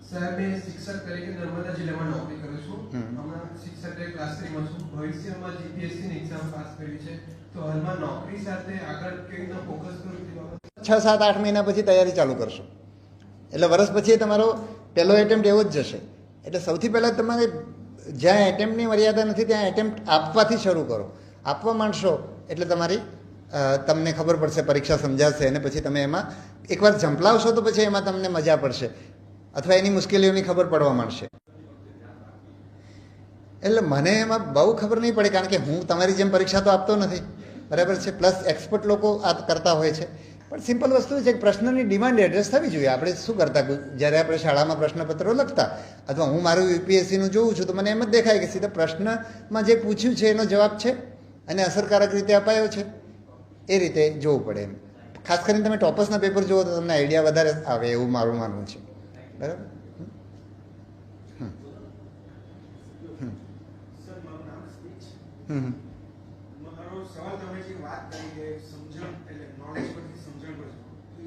સર, મેં શિક્ષક તરીકે નર્મદા જિલ્લામાં નોકરી કરું છું. હમણાં શિક્ષક તરીકે ક્લાસ 3માં છું. ભવિષ્યમાં જીપીએસસીની એક્ઝામ પાસ કરી છે, તો હાલમાં નોકરી સાથે આગળ કેવી રીતે ફોકસ કરું તે બાબત 6-7-8 મહિના પછી તૈયારી ચાલુ કરશો એટલે વર્ષ પછી તમારો પહેલો એટેમ્પ્ટ એવો જ જશે. એટલે સૌથી પહેલાં તમારે જ્યાં એટેમ્પ્ટની મર્યાદા નથી ત્યાં એટેમ્પ્ટ આપવાથી શરૂ કરો. આપવા માંડશો એટલે તમને ખબર પડશે, પરીક્ષા સમજાશે અને પછી તમે એમાં એકવાર ઝંપલાવશો તો પછી એમાં તમને મજા પડશે અથવા એની મુશ્કેલીઓની ખબર પડવા માંડશે. એટલે મને એમાં બહુ ખબર નહીં પડે કારણ કે હું તમારી જેમ પરીક્ષા તો આપતો નથી. બરાબર છે. પ્લસ એક્સપર્ટ લોકો આ કરતા હોય છે. પણ સિમ્પલ વસ્તુ છે કે પ્રશ્નની ડિમાન્ડ એડ્રેસ થવી જોઈએ. આપણે શું કરતા જ્યારે આપણે શાળામાં પ્રશ્નપત્રો લખતા અથવા હું મારું યુપીએસસીનું જોઉં છું તો મને એમ જ દેખાય કે સીધા પ્રશ્નમાં જે પૂછ્યું છે એનો જવાબ છે અને અસરકારક રીતે અપાયો છે, એ રીતે જોવું પડે. એમ ખાસ કરીને તમે ટોપર્સના પેપર જુઓ તો તમને આઈડિયા વધારે આવે એવું મારું માનવું છે. બરાબર. મારો સવાલ તમે જે વાત કરી કે સમજણ એટલે નોલેજ પરથી સમજણ પર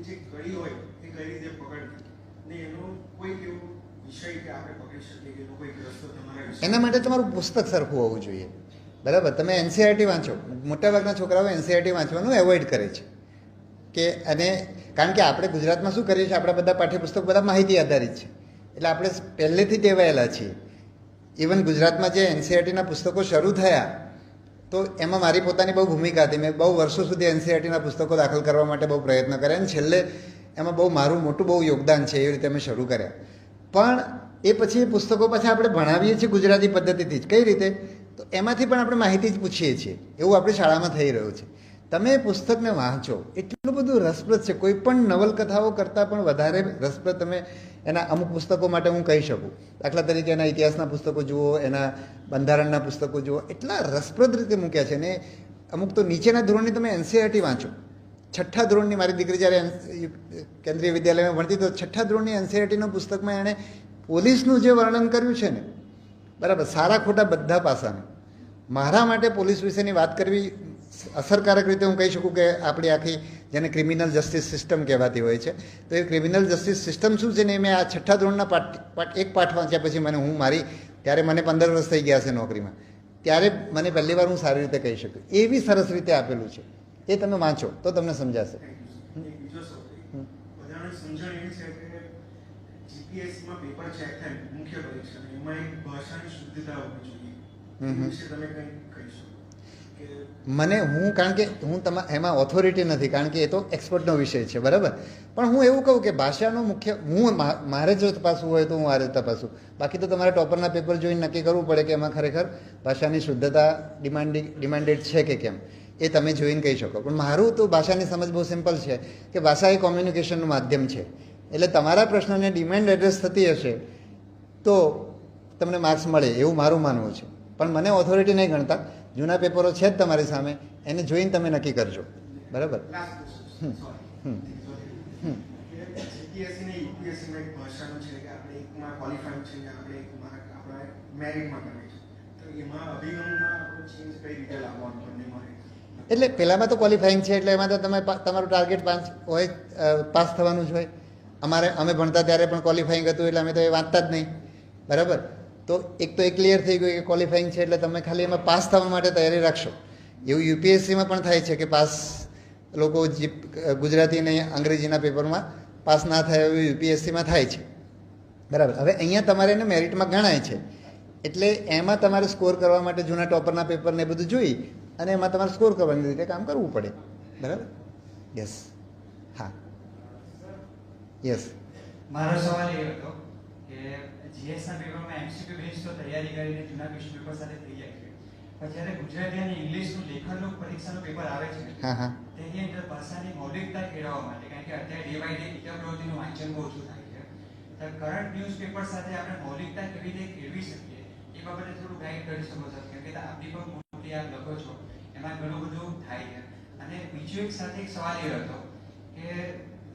જે કડી હોય એ કઈ રીતે પકડવી ને એનો કોઈ એવો વિષય કે આપણે પકડી શકીએ કે એનો કોઈ રસ્તો તમારા વિશે એના માટે તમારું પુસ્તક સરખું હોવું જોઈએ. બરાબર. તમે એનસીઆરટી વાંચો. મોટાભાગના છોકરાઓ એનસીઆરટી વાંચવાનું એવોઇડ કરે છે. કે અને કારણ કે આપણે ગુજરાતમાં શું કરીએ છીએ, આપણા બધા પાઠ્યપુસ્તકો બધા માહિતી આધારિત છે, એટલે આપણે પહેલેથી ટેવાયેલા છીએ. ઇવન ગુજરાતમાં જે એનસીઈઆરટીના પુસ્તકો શરૂ થયા તો એમાં મારી પોતાની બહુ ભૂમિકા હતી. મેં બહુ વર્ષો સુધી એનસીઈઆરટીના પુસ્તકો દાખલ કરવા માટે બહુ પ્રયત્ન કર્યા અને છેલ્લે એમાં બહુ મારું મોટું બહુ યોગદાન છે. એવી રીતે અમે શરૂ કર્યા. પણ એ પછી એ પુસ્તકો પાછા આપણે ભણાવીએ છીએ ગુજરાતી પદ્ધતિથી જ. કઈ રીતે? તો એમાંથી પણ આપણે માહિતી જ પૂછીએ છીએ. એવું આપણી શાળામાં થઈ રહ્યું છે. તમે પુસ્તકને વાંચો, એટલું બધું રસપ્રદ છે. કોઈ પણ નવલકથાઓ કરતાં પણ વધારે રસપ્રદ તમે એના અમુક પુસ્તકો માટે હું કહી શકું. દાખલા તરીકે એના ઇતિહાસના પુસ્તકો જુઓ, એના બંધારણના પુસ્તકો જુઓ, એટલા રસપ્રદ રીતે મૂક્યા છે. ને અમુક તો નીચેના ધોરણની તમે એનસીઈઆરટી વાંચો. 6ઠ્ઠા ધોરણની મારી દીકરી જ્યારે કેન્દ્રીય વિદ્યાલયમાં ભણતી તો 6ઠ્ઠા ધોરણની એનસીઈઆરટીના પુસ્તકમાં એણે પોલીસનું જે વર્ણન કર્યું છે ને, બરાબર, સારા ખોટા બધા પાસાનું. મારા માટે પોલીસ વિશેની વાત કરવી અસરકારક રીતે હું કહી શકું કે આપણી આખી જેને ક્રિમિનલ જસ્ટિસ સિસ્ટમ કહેવાતી હોય છે, તો એ ક્રિમિનલ જસ્ટિસ સિસ્ટમ શું છે ને, મેં આ 6ઠ્ઠા ધોરણના એક પાઠ વાંચ્યા પછી ત્યારે મને 15 વર્ષ થઈ ગયા છે નોકરીમાં, ત્યારે મને પહેલી વાર હું સારી રીતે કહી શકું. એવી સરસ રીતે આપેલું છે. એ તમે વાંચો તો તમને સમજાશે. જીપીએસસીમાં પેપર ચેક થાય મુખ્ય પરીક્ષા, એમાં એક ભાષાની શુદ્ધતા હોવી જોઈએ. એ વિશે તમે કંઈ કહી શકો? કારણ કે હું એમાં ઓથોરિટી નથી, કારણ કે એ તો એક્સપર્ટનો વિષય છે, બરાબર. પણ હું એવું કહું કે ભાષાનો મુખ્ય મારે જો તપાસવું હોય તો હું આ રીતે તપાસું. બાકી તો તમારે ટોપરના પેપર જોઈને નક્કી કરવું પડે કે એમાં ખરેખર ભાષાની શુદ્ધતા ડિમાન્ડેડ છે કે કેમ, એ તમે જોઈને કહી શકો. પણ મારું તો ભાષાની સમજ બહુ સિમ્પલ છે કે ભાષા એ કોમ્યુનિકેશનનું માધ્યમ છે. એટલે તમારા પ્રશ્નને ડિમાન્ડ એડ્રેસ થતી હશે તો તમને માર્ક્સ મળે એવું મારું માનવું છે. પણ મને ઓથોરિટી નહીં ગણતા. જૂના પેપરો છે જ તમારી સામે, એને જોઈને તમે નક્કી કરજો, બરાબર. એટલે પહેલામાં તો ક્વોલિફાઈંગ છે, એટલે એમાં તો તમારું ટાર્ગેટ પાસ થવાનું જ હોય. અમે ભણતા ત્યારે પણ ક્વોલિફાઈંગ હતું, એટલે અમે તો એ વાંચતા જ નહીં, બરાબર. તો એક તો એ ક્લિયર થઈ ગયું કે ક્વોલિફાઈંગ છે, એટલે તમે ખાલી એમાં પાસ થવા માટે તૈયારી રાખશો. એવું યુપીએસસીમાં પણ થાય છે કે પાસ લોકો ગુજરાતી અને અંગ્રેજીના પેપરમાં પાસ ના થાય એવું યુપીએસસીમાં થાય છે, બરાબર. હવે અહીંયા તમારે એને મેરિટમાં ગણાય છે, એટલે એમાં તમારે સ્કોર કરવા માટે જૂના ટોપરના પેપરને એ બધું જોઈ અને એમાં તમારે સ્કોર કરવાની રીતે કામ કરવું પડે, બરાબર. યસ, હા, યસ. મારો સવાલ એ હતો કે જીએસના પેપરમાં એમસીક્યુ બેઝ તો તૈયારી કરીને જૂના ક્વેશ્ચન પેપર સાથે થઈ જાય છે, પણ જ્યારે ગુજરાતી અને ઇંગ્લિશનું લેખનનું પરીક્ષાનું પેપર આવે છે, તેની અંદર ભાષાની મૌલિકતા કેળવવા માટે, કારણ કે અત્યારે ડે બાય ડે ઇતિહાસ પ્રવૃત્તિનું વાંચન બહુ ઓછું થાય છે, તો કરંટ ન્યૂઝ પેપર સાથે આપણે મૌલિકતા કેવી રીતે કેળવી શકીએ એ બાબતે થોડું ગાઈડ કરી શકો છો, કેમ કે આપણી પણ મોટી આપ લખો છો, એમાં ઘણું બધું થાય છે. અને બીજો એક સાથે એક સવાલ એ હતો કે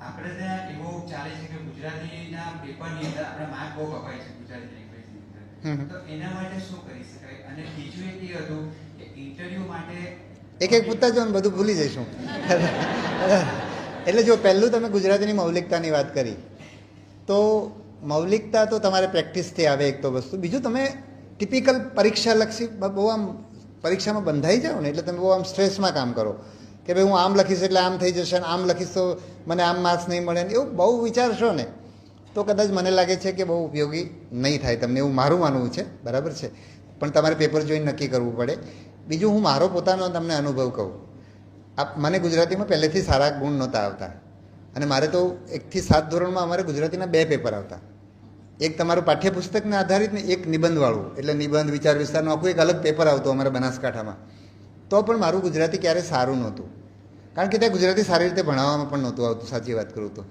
આપણે ત્યાં એવું ચાલે છે કે ગુજરાતીના પેપરની અંદર આપણે માર્ક બહુ કપાય છે ગુજરાતી લેંગ્વેજની અંદર, તો એના માટે શું કરી શકાય? અને બીજું એક એ હતું કે ઇન્ટરવ્યુ માટે એક પૂછતા જો બધું ભૂલી જઈશું. એટલે જો પહેલું તમે ગુજરાતીની મૌલિકતાની વાત કરી, તો મૌલિકતા તો તમારે પ્રેક્ટિસથી આવે એક તો વસ્તુ. બીજું તમે ટિપિકલ પરીક્ષાલક્ષી બહુ આમ પરીક્ષામાં બંધાઈ જાઓ ને, એટલે તમે બહુ આમ સ્ટ્રેસમાં કામ કરો કે ભાઈ હું આમ લખીશ એટલે આમ થઈ જશે, આમ લખીશ તો મને આમ માર્ક્સ નહીં મળે, એવું બહુ વિચારશો ને તો કદાચ મને લાગે છે કે બહુ ઉપયોગી નહીં થાય તમને, એવું મારું માનવું છે, બરાબર છે. પણ તમારે પેપર જોઈને નક્કી કરવું પડે. બીજું હું મારો પોતાનો તમને અનુભવ કહું. મને ગુજરાતીમાં પહેલેથી સારા ગુણ નહોતા આવતા, અને મારે તો 1 થી 7 ધોરણમાં અમારે ગુજરાતીના 2 પેપર આવતા. એક તમારું પાઠ્યપુસ્તકને આધારિત ને એક નિબંધવાળું, એટલે નિબંધ વિચાર વિસ્તારનું આખું એક અલગ પેપર આવતું અમારા બનાસકાંઠામાં. તો પણ મારું ગુજરાતી ક્યારેય સારું નહોતું, કારણ કે ત્યાં ગુજરાતી સારી રીતે ભણાવવામાં પણ નહોતું આવતું. સાચી વાત કરું તો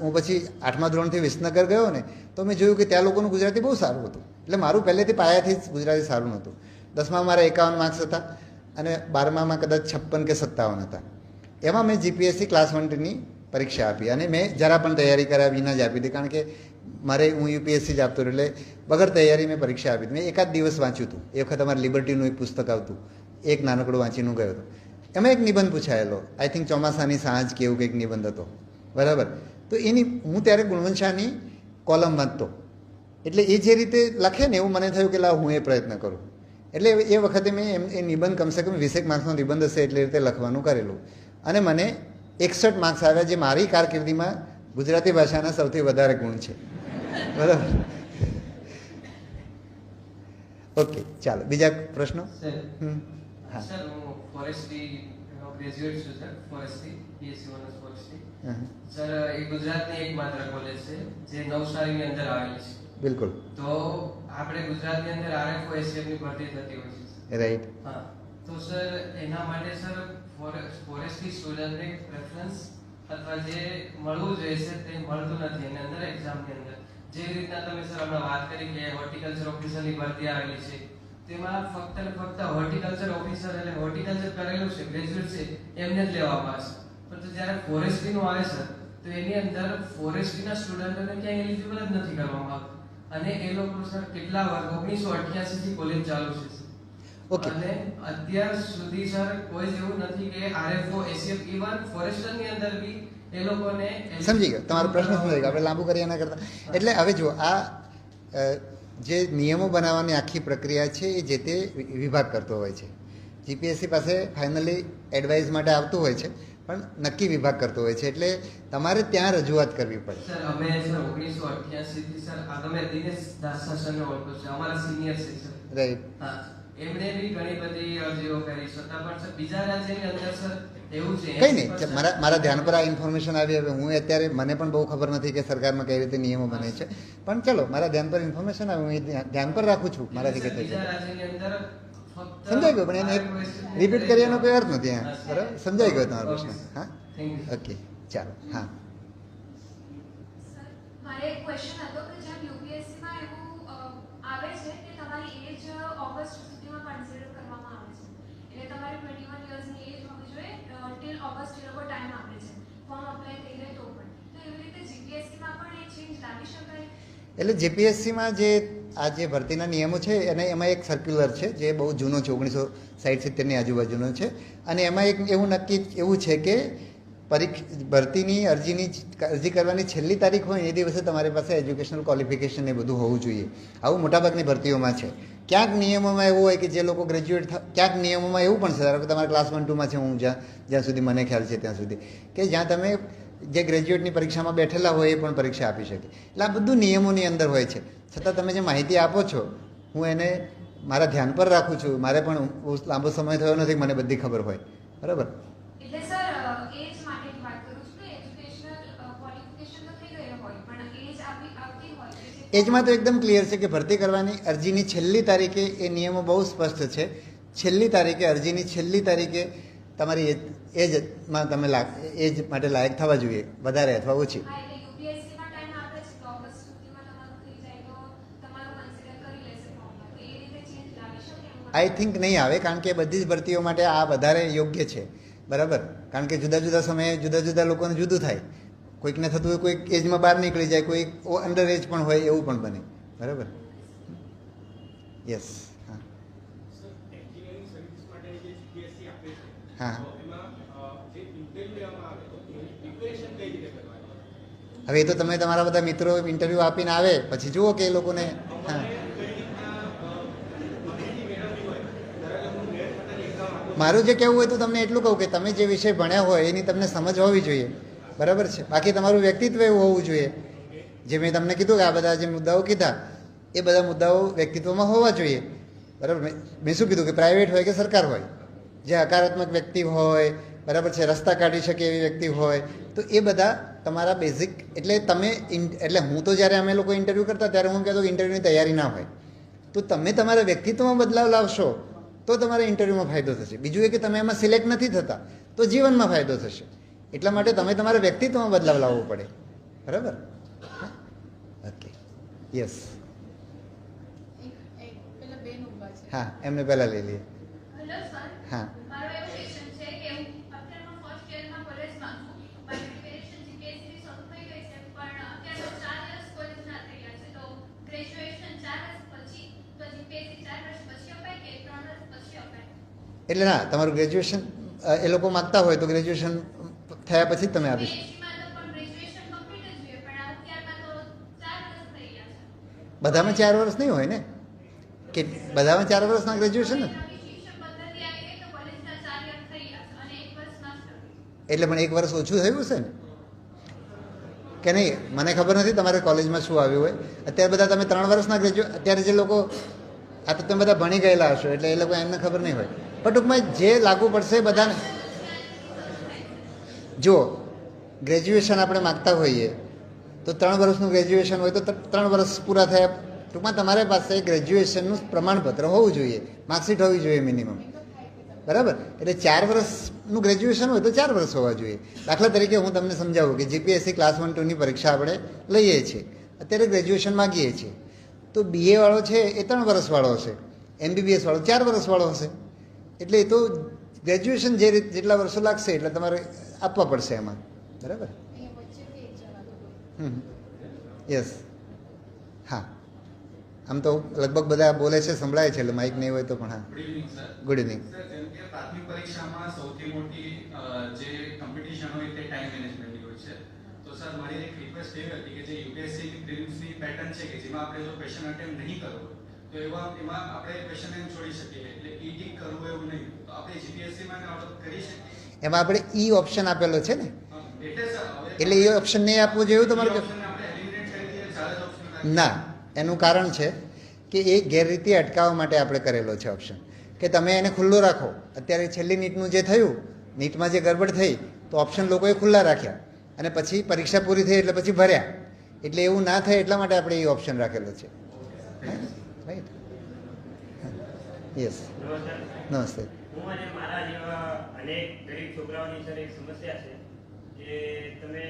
હું પછી 8મા ધોરણથી વિસનગર ગયો ને, તો મેં જોયું કે ત્યાં લોકોનું ગુજરાતી બહુ સારું હતું. એટલે મારું પહેલેથી પાયાથી જ ગુજરાતી સારું નહોતું. 10માં મારા 51 માર્ક્સ હતા અને 12માં કદાચ 56 કે 57 હતા. એમાં મેં જીપીએસસી ક્લાસ 1ની પરીક્ષા આપી અને મેં જરા પણ તૈયારી કર્યા વિના જ આપી હતી, કારણ કે હું યુપીએસસી જ આપતો એટલે વગર તૈયારી મેં પરીક્ષા આપી. મેં એકાદ દિવસ વાંચ્યું હતું. એ વખત અમારે લિબર્ટીનું એક પુસ્તક આવતું, એક નાનકડું વાંચીને ગયો હતો. એમાં એક નિબંધ પૂછાયેલો, આઈ થિંક ચોમાસાની સાંજ કે એવું કંઈક નિબંધ હતો, બરાબર. તો હું ત્યારે ગુણવંત શાહની કોલમ વાંચતો, એટલે એ જે રીતે લખે ને એવું મને થયું કે લાવ હું એ પ્રયત્ન કરું. એટલે એ વખતે મેં એ નિબંધ કમસે કમ 20 માર્ક્સનો નિબંધ હશે એટલે રીતે લખવાનું કરેલું, અને મને 61 માર્ક્સ આવ્યા, જે મારી કારકિર્દીમાં ગુજરાતી ભાષાના સૌથી વધારે ગુણ છે. બરાબર. ઓકે, ચાલો બીજા પ્રશ્નો. હા સર, હું ફોરેસ્ટ્રી ગ્રેજ્યુએટ છું sir, forestry BSc honours forestry. Sir, એ ગુજરાતની એકમાત્ર કોલેજ છે જે નવસારીની અંદર આવેલી છે. બિલકુલ. તો આપણે ગુજરાતની અંદર આરએફઓ એસીએફની ભરતી થતી હોય છે. રાઈટ. હા, તો સર એના માટે સર ફોરેસ્ટ્રી સ્ટુડન્ટને પ્રેફરન્સ અથવા જે મળવું જોઈએ છે તે મળતું નથી એની અંદર એક્ઝામની અંદર. જે રીતના તમે સર હમણાં વાત કરી કે હોર્ટિકલ્ચર ઓફિસરની ભરતી આવેલી છે, તેમાં ફક્ત ને ફક્ત હોર્ટિકલ્ચર ઓફિસર એટલે હોર્ટિકલ્ચર કરેલું છે, ગ્રેજ્યુએટ છે, એમને જ લેવામાં આવશે. પરંતુ જ્યારે ફોરેસ્ટ્રીનું આવે સર, તો એની અંદર ફોરેસ્ટ્રીના સ્ટુડન્ટોને ક્યાંય એલિજિબલ જ નથી કરવામાં આવતું. અને એ લોકો સર કેટલા વર્ષ 1988 થી કોલેજ ચાલુ છે. ઓકે. અને અત્યાર સુધી સર કોઈ જેવું નથી કે આરએફઓ એસીએફ ઇવન ફોરેસ્ટરની અંદર બી એ લોકોને સમજી ગયો તમારો પ્રશ્ન. સમજી ગયો. આપણે લાંબુ કરીએ એના કરતા. એટલે હવે જો આ જે નિયમો બનાવવાની આખી પ્રક્રિયા છે એ જે તે વિભાગ કરતો હોય છે. જીપીએસસી પાસે ફાઇનલી એડવાઇસ માટે આવતું હોય છે, પણ નક્કી વિભાગ કરતો હોય છે, એટલે તમારે ત્યાં રજૂઆત કરવી પડે. સર અમે સર 1988 થી સર આ તમે દિનેશ દાસ સરને ઓળખો છો, અમારા સિનિયર છે સર. રાઈટ. હા, એમણે બી ઘણી બધી અરજીઓ કરી છતાં પણ સર બીજા રાજ્યની અંદર સર એવું છે કંઈ નહીં, મારા ધ્યાન પર આ ઇન્ફોર્મેશન આવી. હવે હું અત્યારે મને પણ બહુ ખબર નથી કે સરકારમાં કઈ રીતે નિયમો બને છે, પણ ચલો મારા ધ્યાન પર ઇન્ફોર્મેશન આવે, હું એ ધ્યાન પર રાખું છું. મારાથી કે બીજા રાજ્યની અંદર ફક્ત સમજાઈ ગયો, પણ એને રિપીટ કર્યાનો કોઈ અર્થ નથી. હા, બરાબર, સમજાઈ ગયો તમારો પ્રશ્ન. હા, ઓકે, ચાલો. હા, મારે એક ક્વેશ્ચન હતો કે જેમ યુપીએસસીમાં એવું આવે છે કે તમારી એજ ઓગસ્ટ સુધીમાં કન્સિડર કરવામાં આવે છે, એટલે તમારે 21 યર્સની એજ હોવી જોઈએ. ટિલ ઓગસ્ટ એ લોકો ટાઈમ આપે છે ફોર્મ અપ્લાય થઈ જાય તો પણ. તો એવી રીતે જીપીએસસીમાં પણ એ ચેન્જ લાવી શકાય? એટલે જીપીએસસીમાં જે આ જે ભરતીના નિયમો છે અને એમાં એક સર્ક્યુલર છે જે બહુ જૂનો છે, 1960-70ની આજુબાજુનો છે. અને એમાં એક એવું નક્કી એવું છે કે ભરતીની અરજી કરવાની છેલ્લી તારીખ હોય એ દિવસે તમારી પાસે એજ્યુકેશનલ ક્વોલિફિકેશન એ બધું હોવું જોઈએ. આવું મોટાભાગની ભરતીઓમાં છે. ક્યાંક નિયમોમાં એવું હોય કે જે લોકો ગ્રેજ્યુએટ ક્યાંક નિયમોમાં એવું પણ છે, ધારો કે તમારા ક્લાસ 1-2માં છે, હું જ્યાં સુધી મને ખ્યાલ છે ત્યાં સુધી, કે જ્યાં તમે જે ગ્રેજ્યુએટની પરીક્ષામાં બેઠેલા હોય એ પણ પરીક્ષા આપી શકે. એટલે આ બધું નિયમોની અંદર હોય છે. છતાં તમે જે માહિતી આપો છો હું એને મારા ધ્યાન પર રાખું છું. મારે પણ બહુ લાંબો સમય થયો નથી મને બધી ખબર હોય. બરાબર. એટલે સર એજ માટે વાત કરું છું કે એજ્યુકેશનલ ક્વોલિફિકેશન તો થઈ ગયો હોય પણ એજ આવતી હોય. એજમાં તો એકદમ ક્લિયર છે કે ભરતી કરવાની અરજીની છેલ્લી તારીખે એ નિયમો બહુ સ્પષ્ટ છે. છેલ્લી તારીખે અરજીની છેલ્લી તારીખે તમારી એજમાં તમે એજ માટે લાયક થવા જોઈએ, વધારે અથવા ઓછી. આઈ થિંક નહીં આવે, કારણ કે બધી જ ભરતીઓ માટે આ વધારે યોગ્ય છે. બરાબર. કારણ કે જુદા જુદા સમયે જુદા જુદા લોકોને જુદું થાય. કોઈકને થતું હોય કોઈક એજમાં બહાર નીકળી જાય, કોઈ અંડર એજ પણ હોય, એવું પણ બને. બરાબર. યસ. હા. હા, હવે એ તો તમે તમારા બધા મિત્રો ઇન્ટરવ્યૂ આપીને આવે પછી જુઓ કે એ લોકોને. હા, મારું જે કહેવું હોય તો તમને એટલું કહું કે તમે જે વિષય ભણ્યા હોય એની તમને સમજ હોવી જોઈએ. બરાબર છે. બાકી તમારું વ્યક્તિત્વ એવું હોવું જોઈએ. જે મેં તમને કીધું કે આ બધા જે મુદ્દાઓ કીધા એ બધા મુદ્દાઓ વ્યક્તિત્વમાં હોવા જોઈએ. બરાબર. મેં શું કીધું કે પ્રાઇવેટ હોય કે સરકાર હોય, જે હકારાત્મક વ્યક્તિ હોય, બરાબર છે, રસ્તા કાઢી શકે એવી વ્યક્તિ હોય, તો એ બધા તમારા બેઝિક. એટલે તમે એટલે હું તો જ્યારે અમે લોકો ઇન્ટરવ્યૂ કરતા ત્યારે હું કહેતો કે ઇન્ટરવ્યૂની તૈયારી ના હોય, તો તમે તમારા વ્યક્તિત્વમાં બદલાવ લાવશો તો તમારે ઇન્ટરવ્યૂમાં ફાયદો થશે. બીજું એ કે તમે એમાં સિલેક્ટ નથી થતા તો જીવનમાં ફાયદો થશે. એટલા માટે તમે તમારા વ્યક્તિત્વમાં બદલાવ લાવવો પડે. બરાબર. ઓકે. યસ. હા, એમને પહેલાં લઈ લઈએ. હા. એટલે ના, તમારું ગ્રેજ્યુએશન એ લોકો માગતા હોય તો ગ્રેજ્યુએશન થયા પછી જ તમે આપી શકો. બધામાં 4 વર્ષ નહીં હોય ને, કે બધામાં 4 વર્ષના ગ્રેજ્યુએશન ને. એટલે પણ 1 વર્ષ ઓછું થયું છે ને કે નહીં? મને ખબર નથી તમારે કોલેજમાં શું આવ્યું હોય. અત્યારે બધા તમે 3 વર્ષના ગ્રેજ્યુએટ, અત્યારે જે લોકો, આ તો તમે બધા ભણી ગયેલા હશો એટલે એ લોકો એમને ખબર નહીં હોય, પણ ટૂંકમાં જે લાગુ પડશે બધાને. જુઓ, ગ્રેજ્યુએશન આપણે માગતા હોઈએ તો 3 વર્ષનું ગ્રેજ્યુએશન હોય તો 3 વર્ષ પૂરા થયા, ટૂંકમાં તમારી પાસે ગ્રેજ્યુએશનનું પ્રમાણપત્ર હોવું જોઈએ, માર્કશીટ હોવી જોઈએ મિનિમમ, બરાબર? એટલે 4 વર્ષનું ગ્રેજ્યુએશન હોય તો 4 વર્ષ હોવા જોઈએ. દાખલા તરીકે હું તમને સમજાવું કે જીપીએસસી ક્લાસ 1-2ની પરીક્ષા આપણે લઈએ છીએ, અત્યારે ગ્રેજ્યુએશન માગીએ છીએ, તો BA વાળો છે એ 3 વર્ષવાળો હશે, MBBS વાળો 4 વર્ષવાળો હશે. એટલે એ તો ગ્રેજ્યુએશન જે જેટલા વર્ષો લાગશે એટલે તમારે આપવા પડશે એમાં, બરાબર? યસ, હા. આમ તો લગભગ બધા બોલે છે, સંભળાય છે, એટલે માઇક નહીં હોય તો પણ. હા, ગુડ ઇવનિંગ. પ્રાથમિક પરીક્ષામાં સૌથી મોટી જે કોમ્પિટિશન હોય તે ટાઈમ મેનેજમેન્ટની હોય છે. તો સર, મારી એક રિક્વેસ્ટ એવી હતી કે જે યુપીએસસી પ્રિલિમ્સની પેટર્ન છે કે જેમાં આપણે જો ક્વેશ્ચન અટેમ્પ્ટ નહીં કરવો તો એમાં આપણે ક્વેશ્ચન એમ છોડી શકીએ, એટલે ઈ ટીક કરવું એવું નહીં. તો આપણે જીપીએસસીમાં કરી શકીએ. એમાં આપણે ઈ ઓપ્શન આપેલો છે ને, એટલે એ ઓપ્શન નહીં આપવો જોઈએ તમારે? ના, એનું કારણ છે કે એ ગેરરીતિ અટકાવવા માટે આપણે કરેલો છે ઓપ્શન, કે તમે એને ખુલ્લો રાખો. અત્યારે છેલ્લી નીટનું જે થયું, નીટમાં જે ગડબડ થઈ તો ઓપ્શન લોકોએ ખુલ્લા રાખ્યા અને પછી પરીક્ષા પૂરી થઈ એટલે પછી ભર્યા. એટલે એવું ના થાય એટલા માટે આપણે એ ઓપ્શન રાખેલો છે. રાઈટ? યસ, નમસ્તે. હું અને મારા જેવા અનેક ગરીબ છોકરાઓની સર એક સમસ્યા છે કે તમે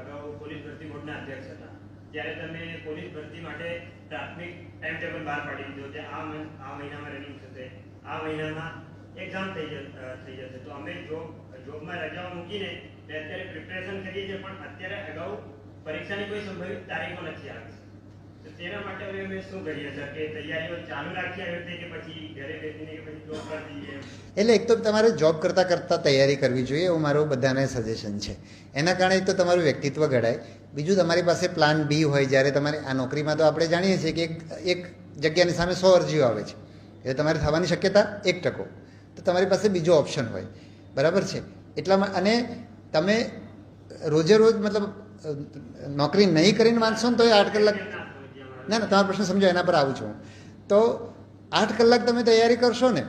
અગાઉ પોલીસ ભરતી બોર્ડના અધ્યક્ષ હતા, ત્યારે તમે પોલીસ ભરતી માટે પ્રાથમિક ટાઈમ ટેબલ બહાર પાડી દીધો કે આ મહિનામાં રનિંગ થશે, આ મહિનામાં એક્ઝામ થઈ જશે. તો અમે જોબમાં રજાઓ મૂકીને અત્યારે પ્રિપેરેશન કરીએ છીએ, પણ અત્યારે અગાઉ પરીક્ષાની કોઈ સંભવિત તારીખો નથી આવી. તો તેના માટે હવે અમે શું કરીએ સર, કે તૈયારીઓ ચાલુ રાખીએ આવી રીતે કે પછી ઘરે બેસીને કે પછી જોબ પર જઈએ? એટલે એક તો તમારે જોબ કરતાં તૈયારી કરવી જોઈએ, એવું મારું બધાને સજેશન છે. એના કારણે તો તમારું વ્યક્તિત્વ ઘડાય. બીજું, તમારી પાસે પ્લાન બી હોય. જ્યારે તમારે આ નોકરીમાં તો આપણે જાણીએ છીએ કે એક જગ્યાની સામે 100 અરજીઓ આવે છે, એટલે તમારે થવાની શક્યતા 1%. તો તમારી પાસે બીજો ઓપ્શન હોય, બરાબર છે? એટલામાં, અને તમે રોજે રોજ મતલબ નોકરી નહીં કરીને વાંચશો ને તો એ 8 કલાક, ના ના, તમારો પ્રશ્ન સમજો, એના પર આવું છું. તો 8 કલાક તમે તૈયારી કરશો ને,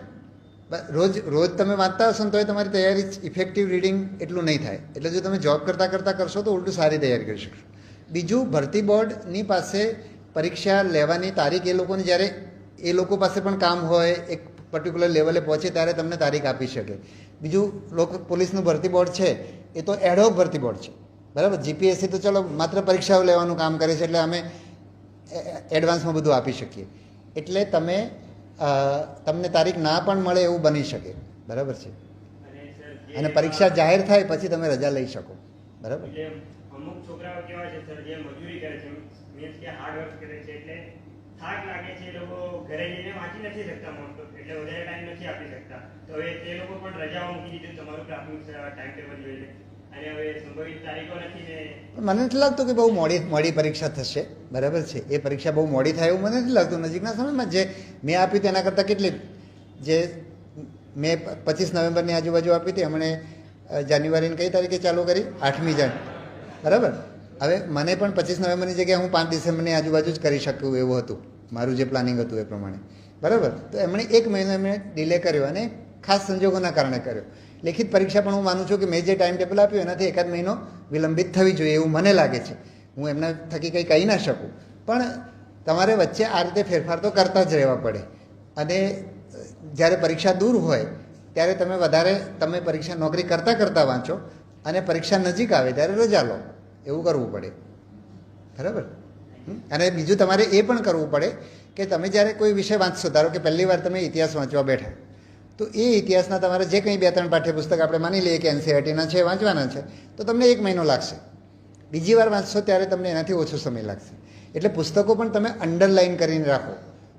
રોજ તમે વાંચતા હશો ને તો એ તમારી તૈયારી ઇફેક્ટિવ રીડિંગ એટલું નહીં થાય. એટલે જો તમે જોબ કરતાં કરશો તો ઉલટું સારી તૈયારી કરી શકશો. બીજું, ભરતી બોર્ડની પાસે પરીક્ષા લેવાની તારીખ, એ લોકોને જ્યારે એ લોકો પાસે પણ કામ હોય, એક પર્ટિક્યુલર લેવલે પહોંચે ત્યારે તમને તારીખ આપી શકે. બીજું, પોલીસનું ભરતી બોર્ડ છે એ તો એડહોક ભરતી બોર્ડ છે, બરાબર? જીપીએસસી તો ચલો માત્ર પરીક્ષાઓ લેવાનું કામ કરે છે, એટલે અમે એડવાન્સમાં બધું આપી શકીએ. એટલે તમને તારીખ ના પણ મળે એવું બની શકે, બરાબર છે? અને પરીક્ષા જાહેર થાય પછી તમે રજા લઈ શકો, બરાબર? અમુક છોકરાઓ કેવા છે સર, જે મજૂરી કરે છે, મીન્સ કે હાર્ડ વર્ક કરે છે, એટલે થાક લાગે છે, એ લોકો ઘરે જઈને વાંચી નથી શકતા મોસ્ટ ઓફ, એટલે વધારે ટાઈમ નથી આપી શકતા. તો હવે તે લોકો પણ રજાઓ મૂકી દીધી તમારું પ્રાથમિક ટાઈમ ટેબલ જોઈને, અને હવે સંભવિત તારીખો નથી ને. મને નથી લાગતું કે બહુ મોડી પરીક્ષા થશે, બરાબર છે? એ પરીક્ષા બહુ મોડી થાય એવું મને નથી લાગતું. નજીકના સમયમાં જે મેં આપી તેના કરતાં કેટલી, જે મેં 25 નવેમ્બરની આજુબાજુ આપી હતી, હમણે જાન્યુઆરીની કઈ તારીખે ચાલુ કરી? 8મી જાન્યુઆરી, બરાબર? હવે મને પણ 25 નવેમ્બરની જગ્યાએ હું 5 ડિસેમ્બરની આજુબાજુ જ કરી શકું એવું હતું, મારું જે પ્લાનિંગ હતું એ પ્રમાણે, બરાબર? તો એમણે 1 મહિનો એમણે ડિલે કર્યો, અને ખાસ સંજોગોના કારણે કર્યો. લેખિત પરીક્ષા પણ હું માનું છું કે મેં જે ટાઈમ ટેબલ આપ્યું એનાથી 1 મહિનો વિલંબિત થવી જોઈએ એવું મને લાગે છે. હું એમના થકી કંઈ કહી ના શકું, પણ તમારે વચ્ચે આ રીતે ફેરફાર તો કરતા જ રહેવા પડે. અને જ્યારે પરીક્ષા દૂર હોય ત્યારે તમે પરીક્ષા નોકરી કરતાં વાંચો, અને પરીક્ષા નજીક આવે ત્યારે રજા લો, એવું કરવું પડે, બરાબર? અને બીજું, તમારે એ પણ કરવું પડે કે તમે જ્યારે કોઈ વિષય વાંચશો, ધારો કે પહેલી વાર તમે ઇતિહાસ વાંચવા બેઠા, તો એ ઇતિહાસના તમારે જે કંઈ 2-3 પાઠ્યપુસ્તક આપણે માની લઈએ કે NCERTના છે, વાંચવાના છે, તો તમને 1 મહિનો લાગશે. બીજી વાર વાંચશો ત્યારે તમને એનાથી ઓછો સમય લાગશે. એટલે પુસ્તકો પણ તમે અંડરલાઇન કરીને રાખો,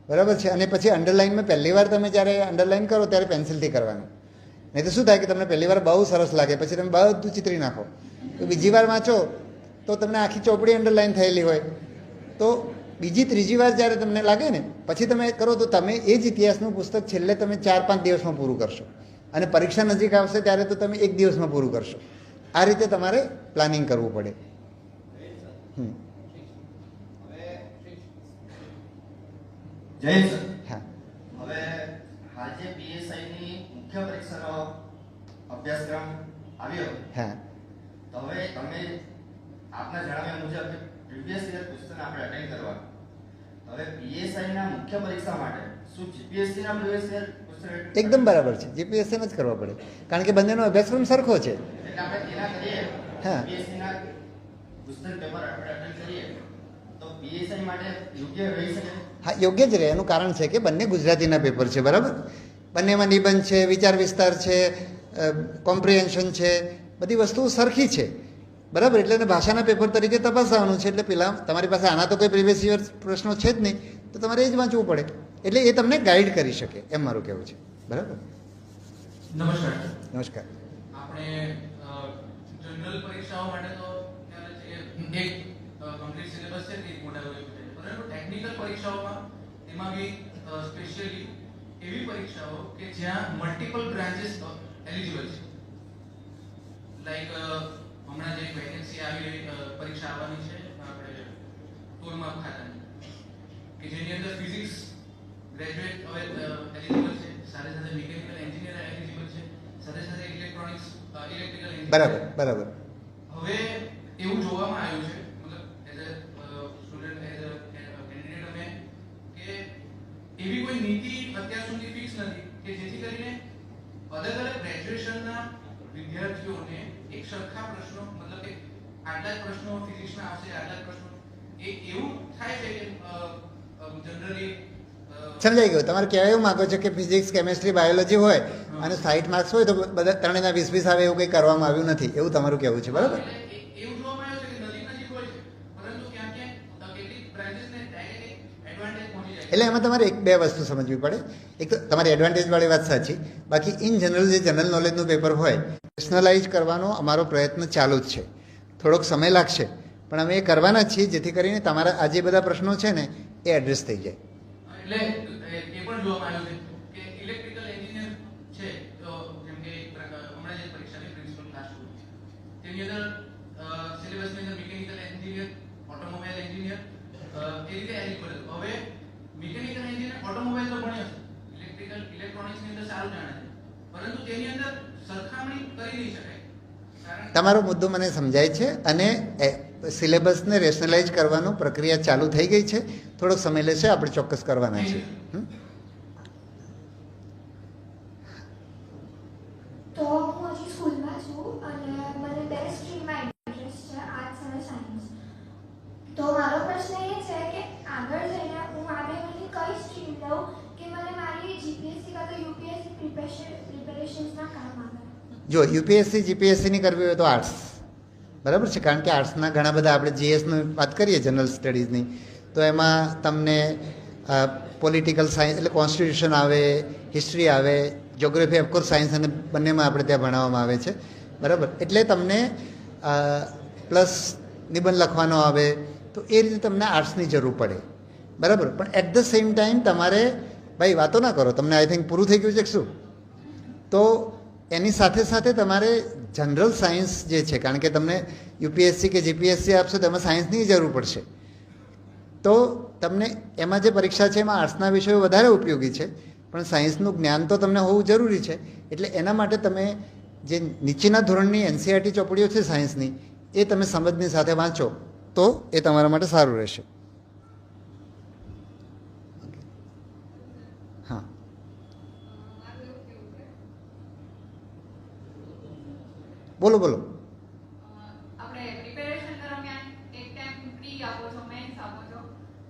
બરાબર છે? અને પછી અંડરલાઇનમાં પહેલી વાર તમે જ્યારે અંડરલાઇન કરો ત્યારે પેન્સિલથી કરવાનું. નહીં તો શું થાય કે તમને પહેલી વાર બહુ સરસ લાગે, પછી તમે બધું ચિતરી નાખો. તો બીજી વાર વાંચો તો તમને આખી ચોપડી અંડરલાઇન થયેલી હોય, તો બીજી ત્રીજી વાર જ્યારે તમને લાગે ને પછી તમે કરો, તો તમે એ જ ઇતિહાસનું પુસ્તક છેલ્લે તમે 4-5 દિવસમાં પૂરું કરશો, અને પરીક્ષા નજીક આવશે ત્યારે તો તમે 1 દિવસમાં પૂરું કરશો. આ રીતે તમારે પ્લાનિંગ કરવું પડે. જય સર. હા, હવે હાલ જે પીએસઆઈ ની મુખ્ય પરીક્ષાનો અભ્યાસક્રમ આવ્યો, હા, તો હવે તમે આપના જણાવ્યા મુજબ પ્રીવિયસ યર ક્વેશ્ચન આપણે અટેન્ડ કરવા. હવે પીએસઆઈ ના મુખ્ય પરીક્ષા માટે શું જીપીએસસી ના પ્રીવિયસ યર ક્વેશ્ચન એકદમ બરાબર છે. જીપીએસસીને જ કરવા પડે, કારણ કે બંનેનો અભ્યાસક્રમ સરખો છે. એટલે આપણે તેના કરીએ. હા, પીએસસી ના ક્વેશ્ચન પેપર આપણે અટેન્ડ કરીએ તો પીએસઆઈ માટે યોગ્ય રહી શકે. હા, યોગ્ય જ રહે. એનું કારણ છે કે બંને ગુજરાતીના પેપર છે, બરાબર. બંનેમાં નિબંધ છે, વિચાર વિસ્તાર છે, કોમ્પ્રિહેન્શન છે, બધી વસ્તુઓ સરખી છે, બરાબર. એટલે એને ભાષાના પેપર તરીકે તપાસવાનું છે. એટલે પેલા તમારી પાસે આના તો કોઈ પ્રીવિયસ યર પ્રશ્નો છે જ નહીં, તો તમારે એ જ વાંચવું પડે. એટલે એ તમને ગાઈડ કરી શકે, એમ મારું કહેવું છે, બરાબર. નમસ્કાર. નમસ્કાર. આપણે જનરલ પરીક્ષાઓ માટે તો એક કમ્પ્લીટ સિલેબસ છે તે મોટા હોય છે, પરંતુ ટેકનિકલ પરીક્ષાઓમાં એમાં બી સ્પેશિયલી એવી પરીક્ષાઓ કે જ્યાં મલ્ટિપલ બ્રાન્ચીસ એલિજિબલ છે. લાઈક હમણાં જે વેકેન્સી આવી પરીક્ષા આવવાની છે આપણે તોરમાપ ખાતાની, કે જેની અંદર ફિઝિક્સ ગ્રેજ્યુએટ હવે એલિજિબલ છે, સાથે સાથે મિકેનિકલ એન્જિનિયર એલિજિબલ છે, સાથે સાથે ઇલેક્ટ્રોનિક્સ ઇલેક્ટ્રિકલ એન્જિનિયર. બરાબર, બરાબર. હવે એવું જોવામાં આવ્યું છે, મતલબ as a student as a candidate અમે, કે એવી કોઈ નીતિ અત્યાર સુધી ફિક્સ નથી કે જેથી કરીને અલગ અલગ ગ્રેજ્યુએશનના વિદ્યાર્થીઓને એક સરખા પ્રશ્નો, મતલબ કે આટલા જ પ્રશ્નો ફિઝિક્સના આવશે, આટલા જ પ્રશ્નો, એવું થાય છે કે જનરલી સમજાઈ ગયું. તમારે કહેવા એવું માગો છો કે ફિઝિક્સ, કેમેસ્ટ્રી, બાયોલોજી હોય અને 60 માર્ક્સ હોય તો બધા ત્રણેયના 20-20 આવે, એવું કંઈ કરવામાં આવ્યું નથી, એવું તમારું કહેવું છે, બરાબર. એવું જોવામાં આવ્યું છે કે નજીક નજીક હોય છે, પરંતુ ક્યાં ક્યાં કેટલીક બ્રાન્ચીસને ડાયરેક્ટ એડવાન્ટેજ પહોંચી જાય. એટલે એમાં તમારે બે વસ્તુ સમજવી પડે. એક તો તમારી એડવાન્ટેજવાળી વાત સાચી, બાકી ઇન જનરલ જે જનરલ નોલેજનું પેપર હોય પર્સનલાઇઝ કરવાનો અમારો પ્રયત્ન ચાલુ જ છે. થોડોક સમય લાગશે, પણ અમે એ કરવાના જ છીએ, જેથી કરીને તમારા આ જે બધા પ્રશ્નો છે ને એ એડ્રેસ થઈ જાય. એટલે એ પણ જોવામાં આવ્યું છે કે ઇલેક્ટ્રિકલ એન્જિનિયર છે, તો જેમ કે હમણાં જે પરીક્ષાની પ્રિન્સિપલ ક્લાસ તેની અંદર સિલેબસની અંદર મિકેનિકલ એન્જિનિયર, ઓટોમોબાઈલ એન્જિનિયર એ રીતે એલિજિબલ હતું. હવે મિકેનિકલ એન્જિનિયર ઓટોમોબાઈલ તો ભણ્યો છે, ઇલેક્ટ્રોનિક્સની અંદર સારું જાણે છે, પરંતુ તેની અંદર સરખામણી કરી નહીં શકાય. તમારો મુદ્દો મને સમજાય છે, અને સિલેબસને રેશનલાઇઝ કરવાનું પ્રક્રિયા ચાલુ થઈ ગઈ છે. થોડોક સમય લેશે, આપણે ચોક્કસ કરવાના છીએ. તો હું હજી સ્કૂલમાં છું અને મને બે સ્ટ્રીમમાં ઇન્ટરેસ્ટ છે, આર્ટ્સ અને સાયન્સ. તો મારો પ્રશ્ન એ છે કે આગળ જઈને હું આગળની કઈ સ્ટ્રીમ લઉં કે મને મારી જીપીએસસી કાં તો યુપીએસસી પ્રિપેરેશન્સના કામ આવે. જો યુપીએસસી જીપીએસસીની કરવી હોય તો આર્ટ્સ, બરાબર છે. કારણ કે આર્ટ્સના ઘણા બધા, આપણે જીએસની વાત કરીએ જનરલ સ્ટડીઝની, તો એમાં તમને પોલિટિકલ સાયન્સ એટલે કોન્સ્ટિટ્યુશન આવે, હિસ્ટ્રી આવે, જ્યોગ્રાફી, ઓફકોર્સ સાયન્સ અને બંનેમાં આપણે ત્યાં ભણાવવામાં આવે છે, બરાબર. એટલે તમને પ્લસ નિબંધ લખવાનો આવે, તો એ રીતે તમને આર્ટ્સની જરૂર પડે, બરાબર. પણ એટ ધ સેમ ટાઈમ તમારે, ભાઈ વાતો ના કરો, તમને આઈ થિંક પૂરું થઈ ગયું છે કે શું? તો એની સાથે સાથે તમારે જનરલ સાયન્સ જે છે, કારણ કે તમને યુપીએસસી કે જીપીએસસી આપશો તેમાં સાયન્સની જરૂર પડશે, તો તમને એમાં જે પરીક્ષા છે એમાં આર્ટ્સના વિષયો વધારે ઉપયોગી છે, પણ સાયન્સનું જ્ઞાન તો તમને હોવું જરૂરી છે. એટલે એના માટે તમે જે નીચેના ધોરણની એનસીઈઆરટી ચોપડીઓ છે સાયન્સની, એ તમે સમજની સાથે વાંચો તો એ તમારા માટે સારું રહેશે. હા, બોલો બોલો. આપણે પ્રિપેરેશન દરમિયાન એક ટાઈમ પ્રી આપો છો, મેન્સ આપો છો,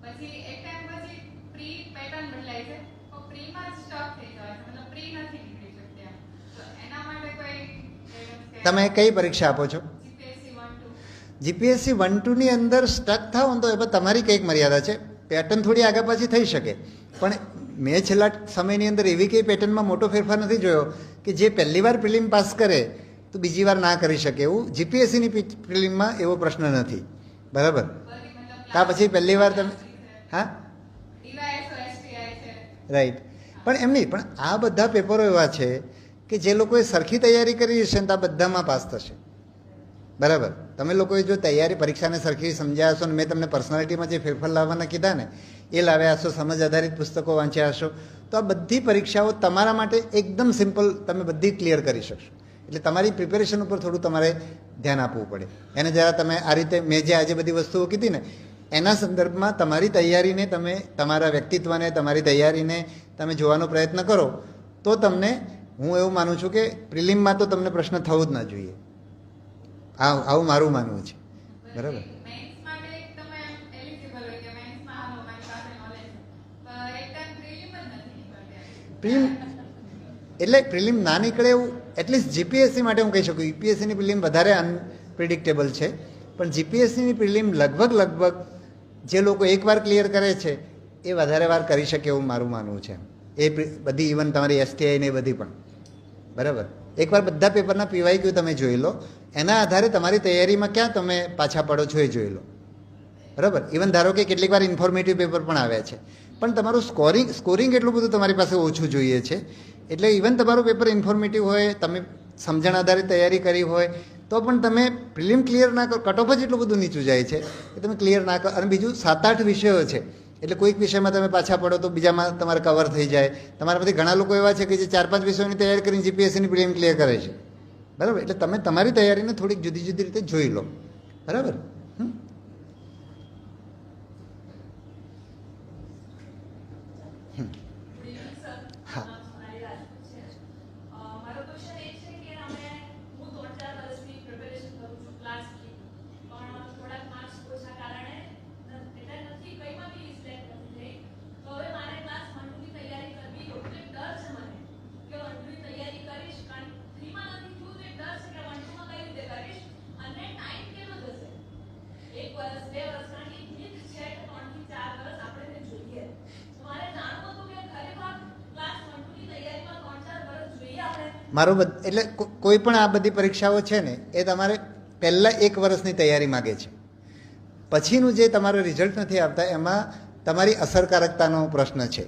પછી એક ટાઈમ પછી પ્રી પેટર્ન બદલાય છે, તો પ્રીમાં સ્ટક થઈ જાય છે, મતલબ પ્રી નથી નીકળી શકતી. તો એના માટે કોઈ તમે કઈ પરીક્ષા આપો છો? જીપીએસસી 1-2ની અંદર સ્ટક થાવ તો એમાં તમારી કંઈક મર્યાદા છે. પેટર્ન થોડી આગળ પાછી થઈ શકે, પણ મેં છેલ્લા સમયની અંદર એવી કંઈ પેટર્નમાં મોટો ફેરફાર નથી જોયો કે જે પહેલી વાર પ્રિલિમ પાસ કરે તો બીજી વાર ના કરી શકે. એવું જીપીએસસીની પ્રિલિમમાં એવો પ્રશ્ન નથી, બરાબર. કા પછી પહેલી વાર તમે, હા રાઈટ, પણ એમ નહીં, પણ આ બધા પેપરો એવા છે કે જે લોકોએ સરખી તૈયારી કરી હશે ને તો આ બધામાં પાસ થશે. બરાબર. તમે લોકોએ જો તૈયારી પરીક્ષાને સરખી સમજ્યા હશો ને મેં તમને પર્સનાલિટીમાં જે ફેરફાર લાવવાના કીધા ને એ લાવ્યા હશો, સમજ આધારિત પુસ્તકો વાંચ્યા હશો, તો આ બધી પરીક્ષાઓ તમારા માટે એકદમ સિમ્પલ, તમે બધી ક્લિયર કરી શકશો. એટલે તમારી પ્રિપેરેશન ઉપર થોડું તમારે ધ્યાન આપવું પડે. એને જરા તમે આ રીતે મેં જે આજે બધી વસ્તુઓ કીધી ને એના સંદર્ભમાં તમારી તૈયારીને તમે તમારા વ્યક્તિત્વને તમારી તૈયારીને તમે જોવાનો પ્રયત્ન કરો તો તમને, હું એવું માનું છું કે પ્રિલિમમાં તો તમને પ્રશ્ન થવો જ ના જોઈએ. આવું મારું માનવું છે. બરાબર. પ્રિલિમ એટલે પ્રિલિમ ના નીકળે એવું એટલીસ્ટ જીપીએસસી માટે હું કહી શકું. યુપીએસસીની પ્રિલિમ વધારે અનપ્રિડિક્ટેબલ છે, પણ જીપીએસસીની પ્રિલિમ લગભગ જે લોકો એકવાર ક્લિયર કરે છે એ વધારે વાર કરી શકે એવું મારું માનવું છે. એ બધી ઇવન તમારી એસટીઆઈ ને બધી પણ. બરાબર. એકવાર બધા પેપરના પીવાયક્યુ તમે જોઈ લો, એના આધારે તમારી તૈયારીમાં ક્યાં તમે પાછા પડો છો એ જોઈ લો. બરાબર. ઇવન ધારો કે કેટલીક વાર ઇન્ફોર્મેટિવ પેપર પણ આવ્યા છે, પણ તમારું સ્કોરિંગ એટલું બધું તમારી પાસે ઓછું જોઈએ છે. એટલે ઇવન તમારું પેપર ઇન્ફોર્મેટિવ હોય, તમે સમજણ આધારિત તૈયારી કરી હોય તો પણ તમે પ્રિલિમ ક્લિયર ના કરો, કટ ઓફ જ એટલું બધું નીચું જાય છે કે તમે ક્લિયર ના કરો. અને બીજું 7-8 વિષયો છે, એટલે કોઈક વિષયમાં તમે પાછા પડો તો બીજામાં તમારે કવર થઈ જાય. તમારામાંથી ઘણા લોકો એવા છે કે જે 4-5 વિષયોની તૈયારી કરીને જીપીએસસીની પ્રિલિમ ક્લિયર કરે છે. બરાબર. એટલે તમે તમારી તૈયારીને થોડીક જુદી જુદી રીતે જોઈ લો. બરાબર. હા. મારો એટલે કોઈ પણ આ બધી પરીક્ષાઓ છે ને એ તમારે પહેલાં 1 વર્ષની તૈયારી માગે છે. પછીનું જે તમારું રિઝલ્ટ નથી આવતા એમાં તમારી અસરકારકતાનો પ્રશ્ન છે.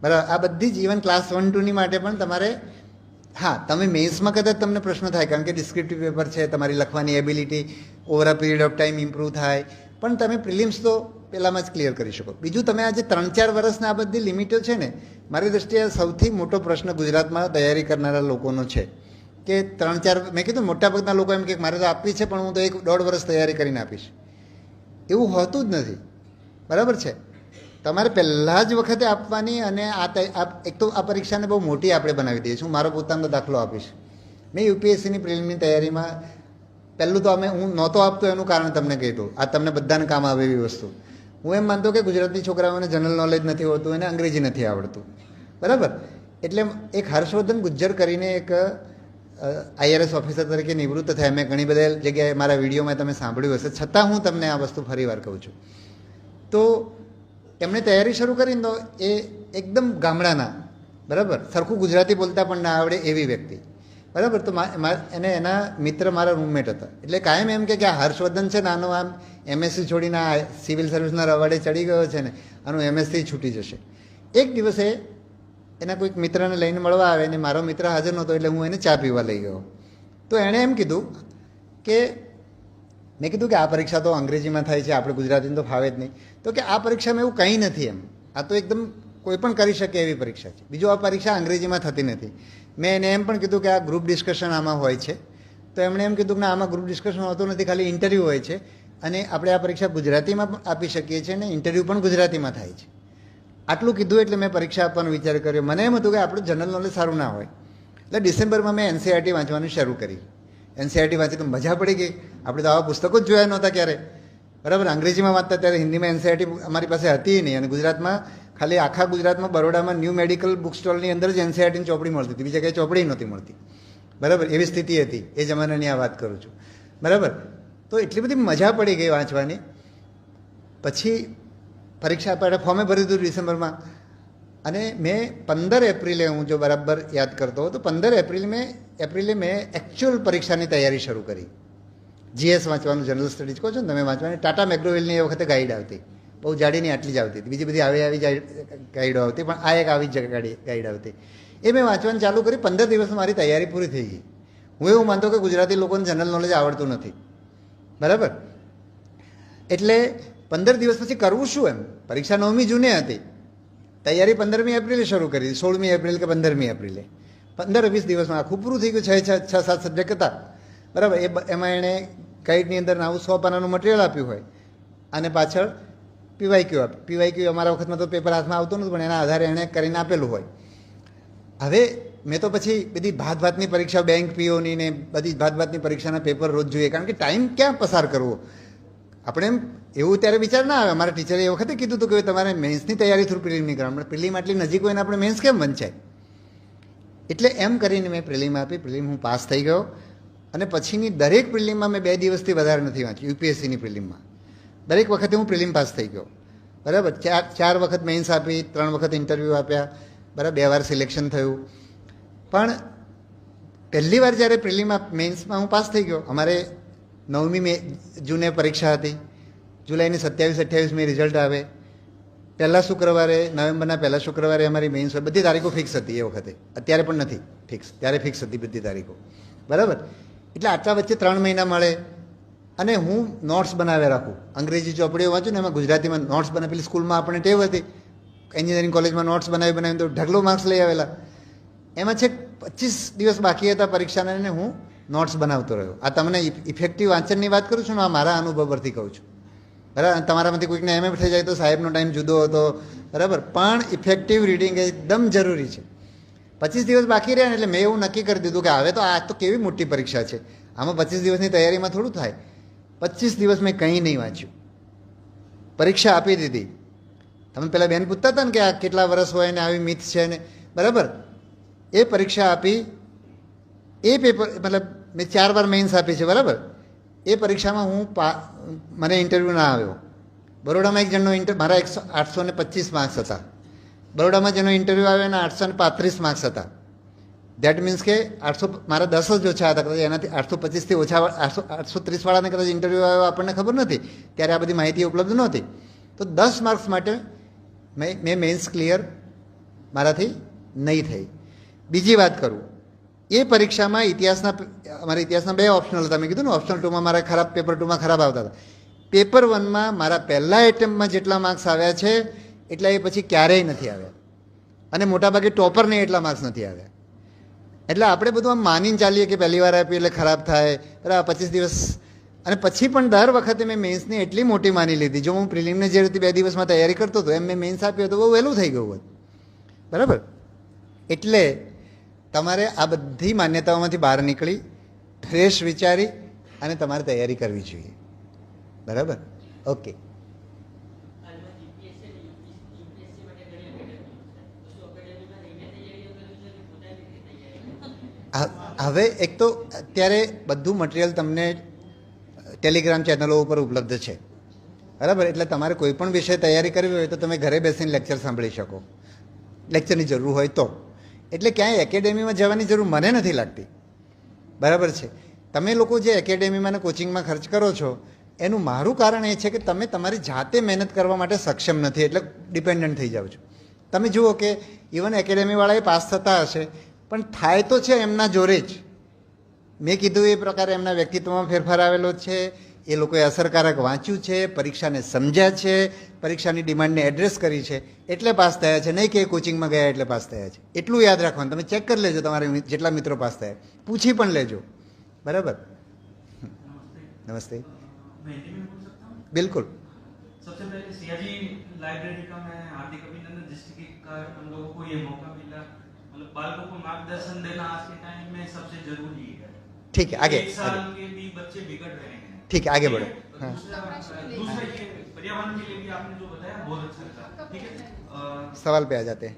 બરાબર. આ બધી જ ઇવન ક્લાસ 1-2ની માટે પણ તમારે, હા તમે મેન્સમાં કદાચ તમને પ્રશ્ન થાય કારણ કે ડિસ્ક્રિપ્ટિવ પેપર છે, તમારી લખવાની ability over a period of time improve થાય, પણ તમે પ્રિલિમ્સ તો પહેલાંમાં જ ક્લિયર કરી શકો. બીજું તમે આજે 3-4 વર્ષના આ બધી લિમિટો છે ને, મારી દૃષ્ટિએ સૌથી મોટો પ્રશ્ન ગુજરાતમાં તૈયારી કરનારા લોકોનો છે કે 3-4, મેં કીધું મોટાભાગના લોકો એમ કે મારે તો આપવી છે પણ હું તો 1-1.5 વર્ષ તૈયારી કરીને આપીશ. એવું હોતું જ નથી. બરાબર છે. તમારે પહેલાં જ વખતે આપવાની. અને એક તો આ પરીક્ષાને બહુ મોટી આપણે બનાવી દઈએ છીએ. હું મારો પોતાનો દાખલો આપીશ. મેં યુપીએસસીની પ્રિલિમની તૈયારીમાં પહેલું તો હું નહોતો આપતો એનું કારણ તમને કહી દઉં, આ તમને બધાને કામ આવે એવી વસ્તુ. હું એમ માનતો કે ગુજરાતી છોકરાઓને જનરલ નોલેજ નથી હોતું, એને અંગ્રેજી નથી આવડતું. બરાબર. એટલે એક હર્ષવર્ધન ગુજ્જર કરીને એક આઈઆરએસ ઓફિસર તરીકે નિવૃત્ત થયા. મેં ઘણી બધા જગ્યાએ મારા વિડીયોમાં તમે સાંભળ્યું હશે, છતાં હું તમને આ વસ્તુ ફરી વાર કહું છું. તો એમણે તૈયારી શરૂ કરીને તો એ એકદમ ગામડાના, બરાબર, સરખું ગુજરાતી બોલતા પણ ના આવડે એવી વ્યક્તિ. બરાબર. તો એને એના મિત્ર મારા રૂમમેટ હતા. એટલે કાયમ એમ કે આ હર્ષવર્ધન છે ને આનો આમ એમએસસી છોડીને આ સિવિલ સર્વિસના રવાડે ચડી ગયો છે ને, આનું એમએસસી છૂટી જશે. એક દિવસે એના કોઈક મિત્રને લઈને મળવા આવે ને મારો મિત્ર હાજર નહોતો એટલે હું એને ચા પીવા લઈ ગયો. તો એણે એમ કીધું કે, મેં કીધું કે આ પરીક્ષા તો અંગ્રેજીમાં થાય છે, આપણે ગુજરાતીમાં તો ફાવે જ નહીં. તો કે આ પરીક્ષામાં એવું કંઈ નથી એમ, આ તો એકદમ કોઈ પણ કરી શકે એવી પરીક્ષા છે. બીજું આ પરીક્ષા અંગ્રેજીમાં થતી નથી. મેં એને એમ પણ કીધું કે આ ગ્રુપ ડિસ્કશન આમાં હોય છે. તો એમણે એમ કીધું કે આમાં ગ્રુપ ડિસ્કશન હોતું નથી, ખાલી ઇન્ટરવ્યૂ હોય છે અને આપણે આ પરીક્ષા ગુજરાતીમાં પણ આપી શકીએ છીએ અને ઇન્ટરવ્યૂ પણ ગુજરાતીમાં થાય છે. આટલું કીધું એટલે મેં પરીક્ષા આપવાનો વિચાર કર્યો. મને એમ હતું કે આપણું જનરલ નોલેજ સારું ના હોય. એટલે ડિસેમ્બરમાં મેં એનસીઈઆરટી વાંચવાનું શરૂ કરી. એનસીઈઆરટી વાંચી તો મજા પડી ગઈ. આપણે તો આવા પુસ્તકો જ જોયા નહોતા ક્યારે. બરાબર. અંગ્રેજીમાં વાંચતા ત્યારે હિન્દીમાં એનસીઈઆરટી અમારી પાસે હતી નહીં. અને ગુજરાતમાં ખાલી આખા ગુજરાતમાં બરોડામાં ન્યૂ મેડિકલ બુક સ્ટોલની અંદર જ એનસીઈઆરટીની ચોપડી મળતી હતી, બીજી જગ્યાએ ચોપડી નહોતી મળતી. બરાબર. એવી સ્થિતિ હતી એ જમાનાની આ વાત કરું છું. બરાબર. તો એટલી બધી મજા પડી ગઈ વાંચવાની. પછી પરીક્ષા આપણે ફોર્મે ભરી દીધું ડિસેમ્બરમાં. અને મેં 15 એપ્રિલે, હું જો બરાબર યાદ કરતો હોઉં તો 15 એપ્રિલે મેં એકચ્યુઅલ પરીક્ષાની તૈયારી શરૂ કરી. જીએસ વાંચવાનું, જનરલ સ્ટડીઝ કહો છો ને તમે વાંચવાની. ટાટા મેકગ્રો-હિલની એ વખતે ગાઈડ આવતી, બહુ જાડીની આટલી જ આવતી હતી. બીજી બધી આવી ગાઈડો આવતી, પણ આ એક આવી જ ગાઈડ આવતી. એ મેં વાંચવાનું ચાલુ કરી. 15 દિવસમાં મારી તૈયારી પૂરી થઈ ગઈ. હું એવું માનતો કે ગુજરાતી લોકોને જનરલ નોલેજ આવડતું નથી. બરાબર. એટલે 15 દિવસ પછી કરવું શું એમ? પરીક્ષા 9મી જૂને હતી, તૈયારી 15મી એપ્રિલે શરૂ કરી, 16મી એપ્રિલ કે 15મી એપ્રિલે. 15-20 દિવસમાં આખું પૂરું થઈ ગયું. 6-7 સબ્જેક્ટ હતા, બરાબર. એમાં એણે ગાઈડની અંદર આવું 100 પાનાનું મટીરિયલ આપ્યું હોય અને પાછળ પીવાયક્યુ આપ્યું. પીવાયક્યુ અમારા વખતમાં તો પેપર હાથમાં આવતું નહોતું, પણ એના આધારે એણે કરીને આપેલું હોય. હવે મેં તો પછી બધી ભાતની પરીક્ષા, બેંક પીઓની ને બધી ભાતની પરીક્ષાના પેપર રોજ જોઈએ, કારણ કે ટાઈમ ક્યાં પસાર કરવો આપણે. એમ એવું ત્યારે વિચાર ના આવે. અમારા ટીચરે એ વખતે કીધું હતું કે તમારે મેન્સની તૈયારી થ્રુ પ્રિલિમ નહીં કરવાનું. પ્રિલિમ આટલી નજીક હોય ને આપણે મેન્સ કેમ વંચાય? એટલે એમ કરીને મેં પ્રિલિમ આપી. પ્રિલિમ હું પાસ થઈ ગયો અને પછીની દરેક પ્રિલિમમાં મેં 2 દિવસથી વધારે નથી વાંચ્યું. યુપીએસસીની પ્રિલિમમાં દરેક વખતે હું પ્રિલિમ પાસ થઈ ગયો, બરાબર. 4 વખત મેન્સ આપી, 3 વખત ઇન્ટરવ્યૂ આપ્યા, બરાબર. 2 વાર સિલેક્શન થયું. પણ પહેલી વાર જ્યારે પ્રિલિમમાં મેન્સમાં હું પાસ થઈ ગયો, અમારે 9મી જૂને પરીક્ષા હતી, જુલાઈની 27-28મી રિઝલ્ટ આવે. પહેલા શુક્રવારે, નવેમ્બરના પહેલા શુક્રવારે અમારી મેન્સ હોય. બધી તારીખો ફિક્સ હતી એ વખતે. અત્યારે પણ નથી ફિક્સ, ત્યારે ફિક્સ હતી બધી તારીખો, બરાબર. એટલે આટલા વચ્ચે 3 મહિના મળે અને હું નોટ્સ બનાવી રાખું. અંગ્રેજી ચોપડીઓ વાંચું ને એમાં ગુજરાતીમાં નોટ્સ બનાવી. પેલી સ્કૂલમાં આપણને ટેવ હતી, એન્જિનિયરિંગ કોલેજમાં નોટ્સ બનાવી તો ઢગલો માર્ક્સ લઈ આવેલા. એમાં છે 25 દિવસ બાકી હતા પરીક્ષાના અને હું નોટ્સ બનાવતો રહ્યો. આ તમને ઇફેક્ટિવ વાંચનની વાત કરું છું ને, આ મારા અનુભવ પરથી કહું છું, બરાબર. તમારામાંથી કોઈકને એમ થઈ જાય તો સાહેબનો ટાઈમ જુદો હતો, બરાબર. પણ ઇફેક્ટિવ રીડિંગ એકદમ જરૂરી છે. 25 દિવસ બાકી રહ્યા ને એટલે મેં એવું નક્કી કરી દીધું કે હવે તો આ તો કેવી મોટી પરીક્ષા છે, આમાં 25 દિવસની તૈયારીમાં થોડું થાય. 25 દિવસ મેં કંઈ નહીં વાંચ્યું, પરીક્ષા આપી દીધી. તમે પેલા બેન પૂછતા હતા ને કે આ કેટલા વર્ષ હોય ને આવી મિથ છે ને, બરાબર. એ પરીક્ષા આપી. એ પેપર મતલબ મેં 4 વાર મેઇન્સ આપી છે, બરાબર. એ પરીક્ષામાં મને ઇન્ટરવ્યૂ ના આવ્યો. બરોડામાં એક જણનો મારા 825 માર્ક્સ હતા. બરોડામાં જેનો ઇન્ટરવ્યૂ આવ્યો એના 835 માર્ક્સ હતા. દેટ મીન્સ કે 800 મારા 10 જ ઓછા હતા. કદાચ એનાથી 825થી ઓછા 830 વાળાને કદાચ ઇન્ટરવ્યૂ આવ્યો આપણને ખબર નથી, ત્યારે આ બધી માહિતી ઉપલબ્ધ નહોતી. તો 10 માર્ક્સ માટે મેં મેન્સ ક્લિયર મારાથી નહીં થઈ. બીજી વાત કરું, એ પરીક્ષામાં અમારા ઇતિહાસના 2 ઓપ્શનલ હતા. મેં કીધું ને ઓપ્શનલ 2માં મારા ખરાબ, પેપર 2માં ખરાબ આવતા હતા. પેપર 1માં મારા પહેલા એટેમ્પમાં જેટલા માર્ક્સ આવ્યા છે એટલા એ પછી ક્યારેય નથી આવ્યા, અને મોટાભાગે ટોપરને એટલા માર્ક્સ નથી આવ્યા. એટલે આપણે બધું આમ માનીને ચાલીએ કે પહેલી વાર આપીએ એટલે ખરાબ થાય, બરાબર. 25 દિવસ અને પછી પણ દર વખતે મેં મેન્સની એટલી મોટી માની લીધી. જો હું પ્રિલિમને જે રીતે 2 દિવસમાં તૈયારી કરતો હતો એમ મેં મેન્સ આપ્યો તો બહુ વહેલું થઈ ગયું હોત, બરાબર. એટલે તમારે આ બધી માન્યતાઓમાંથી બહાર નીકળી ફ્રેશ વિચારી અને તમારે તૈયારી કરવી જોઈએ, બરાબર. ઓકે. હવે એક તો અત્યારે બધું મટીરિયલ તમને ટેલિગ્રામ ચેનલો ઉપર ઉપલબ્ધ છે, બરાબર. એટલે તમારે કોઈ પણ વિષય તૈયારી કરવી હોય તો તમે ઘરે બેસીને લેક્ચર સાંભળી શકો, લેક્ચરની જરૂર હોય તો. એટલે ક્યાંય એકેડેમીમાં જવાની જરૂર મને નથી લાગતી, બરાબર છે. તમે લોકો જે એકેડેમીમાં અને કોચિંગમાં ખર્ચ કરો છો એનું મારું કારણ એ છે કે તમે તમારી જાતે મહેનત કરવા માટે સક્ષમ નથી, એટલે ડિપેન્ડન્ટ થઈ જાઓ છો. તમે જુઓ કે ઇવન એકેડેમીવાળા એ પાસ થતા હશે પણ થાય તો છે એમના જોરે જ. મેં કીધું એ પ્રકારે એમના વ્યક્તિત્વમાં ફેરફાર આવેલો છે. એ લોકોએ અસરકારક વાંચ્યું છે, પરીક્ષાને સમજ્યા છે, પરીક્ષાની ડિમાન્ડને એડ્રેસ કરી છે, એટલે પાસ થયા છે. નહીં કે કોચિંગમાં ગયા એટલે પાસ થયા છે. એટલું યાદ રાખવાનું. તમે ચેક કરી લેજો તમારે જેટલા મિત્રો પાસ થયા, પૂછી પણ લેજો, બરાબર. नमस्ते। बिल्कुल। सबसे पहले सियाजी लाइब्रेरी का मैं हार्दिक अभिनंदन, जिसके कारण हम लोगों को ये मौका मिला, मतलब बालकों को मार्गदर्शन देना आज के टाइम में सबसे जरूरी है। ठीक है, आगे। 1 साल के भी बच्चे बिगड़ रहे हैं। ठीक है, आगे बढ़ो। हाँ। दूसरा पर्यावरण के लिए भी आपने जो बताया बहुत अच्छा लगा। ठीक है, सवाल पे आ जाते हैं।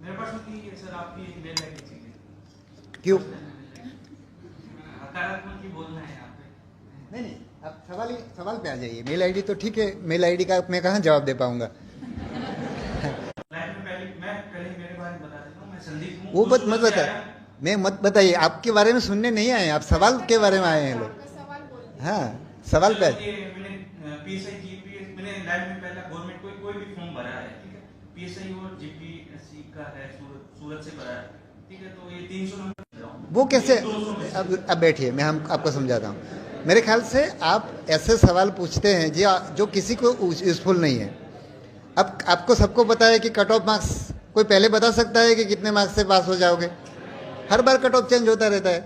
मेरे पास सर आपकी एक मेल आईडी चाहिए। क्यों? हकारात्मक ही बोलना है। नहीं, आप सवाल पे आ जाइए। मेल आईडी तो ठीक है, मेल आईडी का मैं कहाँ जवाब दे पाऊंगा। वो मत बताए, मैं मत बताइए। आपके बारे में सुनने नहीं आए, आप सवाल के बारे में आए हैं लोग। हाँ, सवाल पे। मैंने पीएसआई जीपीएस मैंने लाइव में पहला गवर्नमेंट कोई भी फॉर्म भरा है, ठीक है। पीएसआई और जीपीएससी का है, सूरत से भरा है, ठीक है। तो ये 300 नंबर वो कैसे, अब बैठिए, मैं आपको समझाता हूँ। मेरे ख्याल से आप ऐसे सवाल पूछते हैं जो किसी को यूजफुल नहीं है। अब आपको सबको पता है कि कट ऑफ मार्क्स कोई पहले बता सकता है कि कितने मार्क्स से पास हो जाओगे? हर बार कट ऑफ चेंज होता रहता है,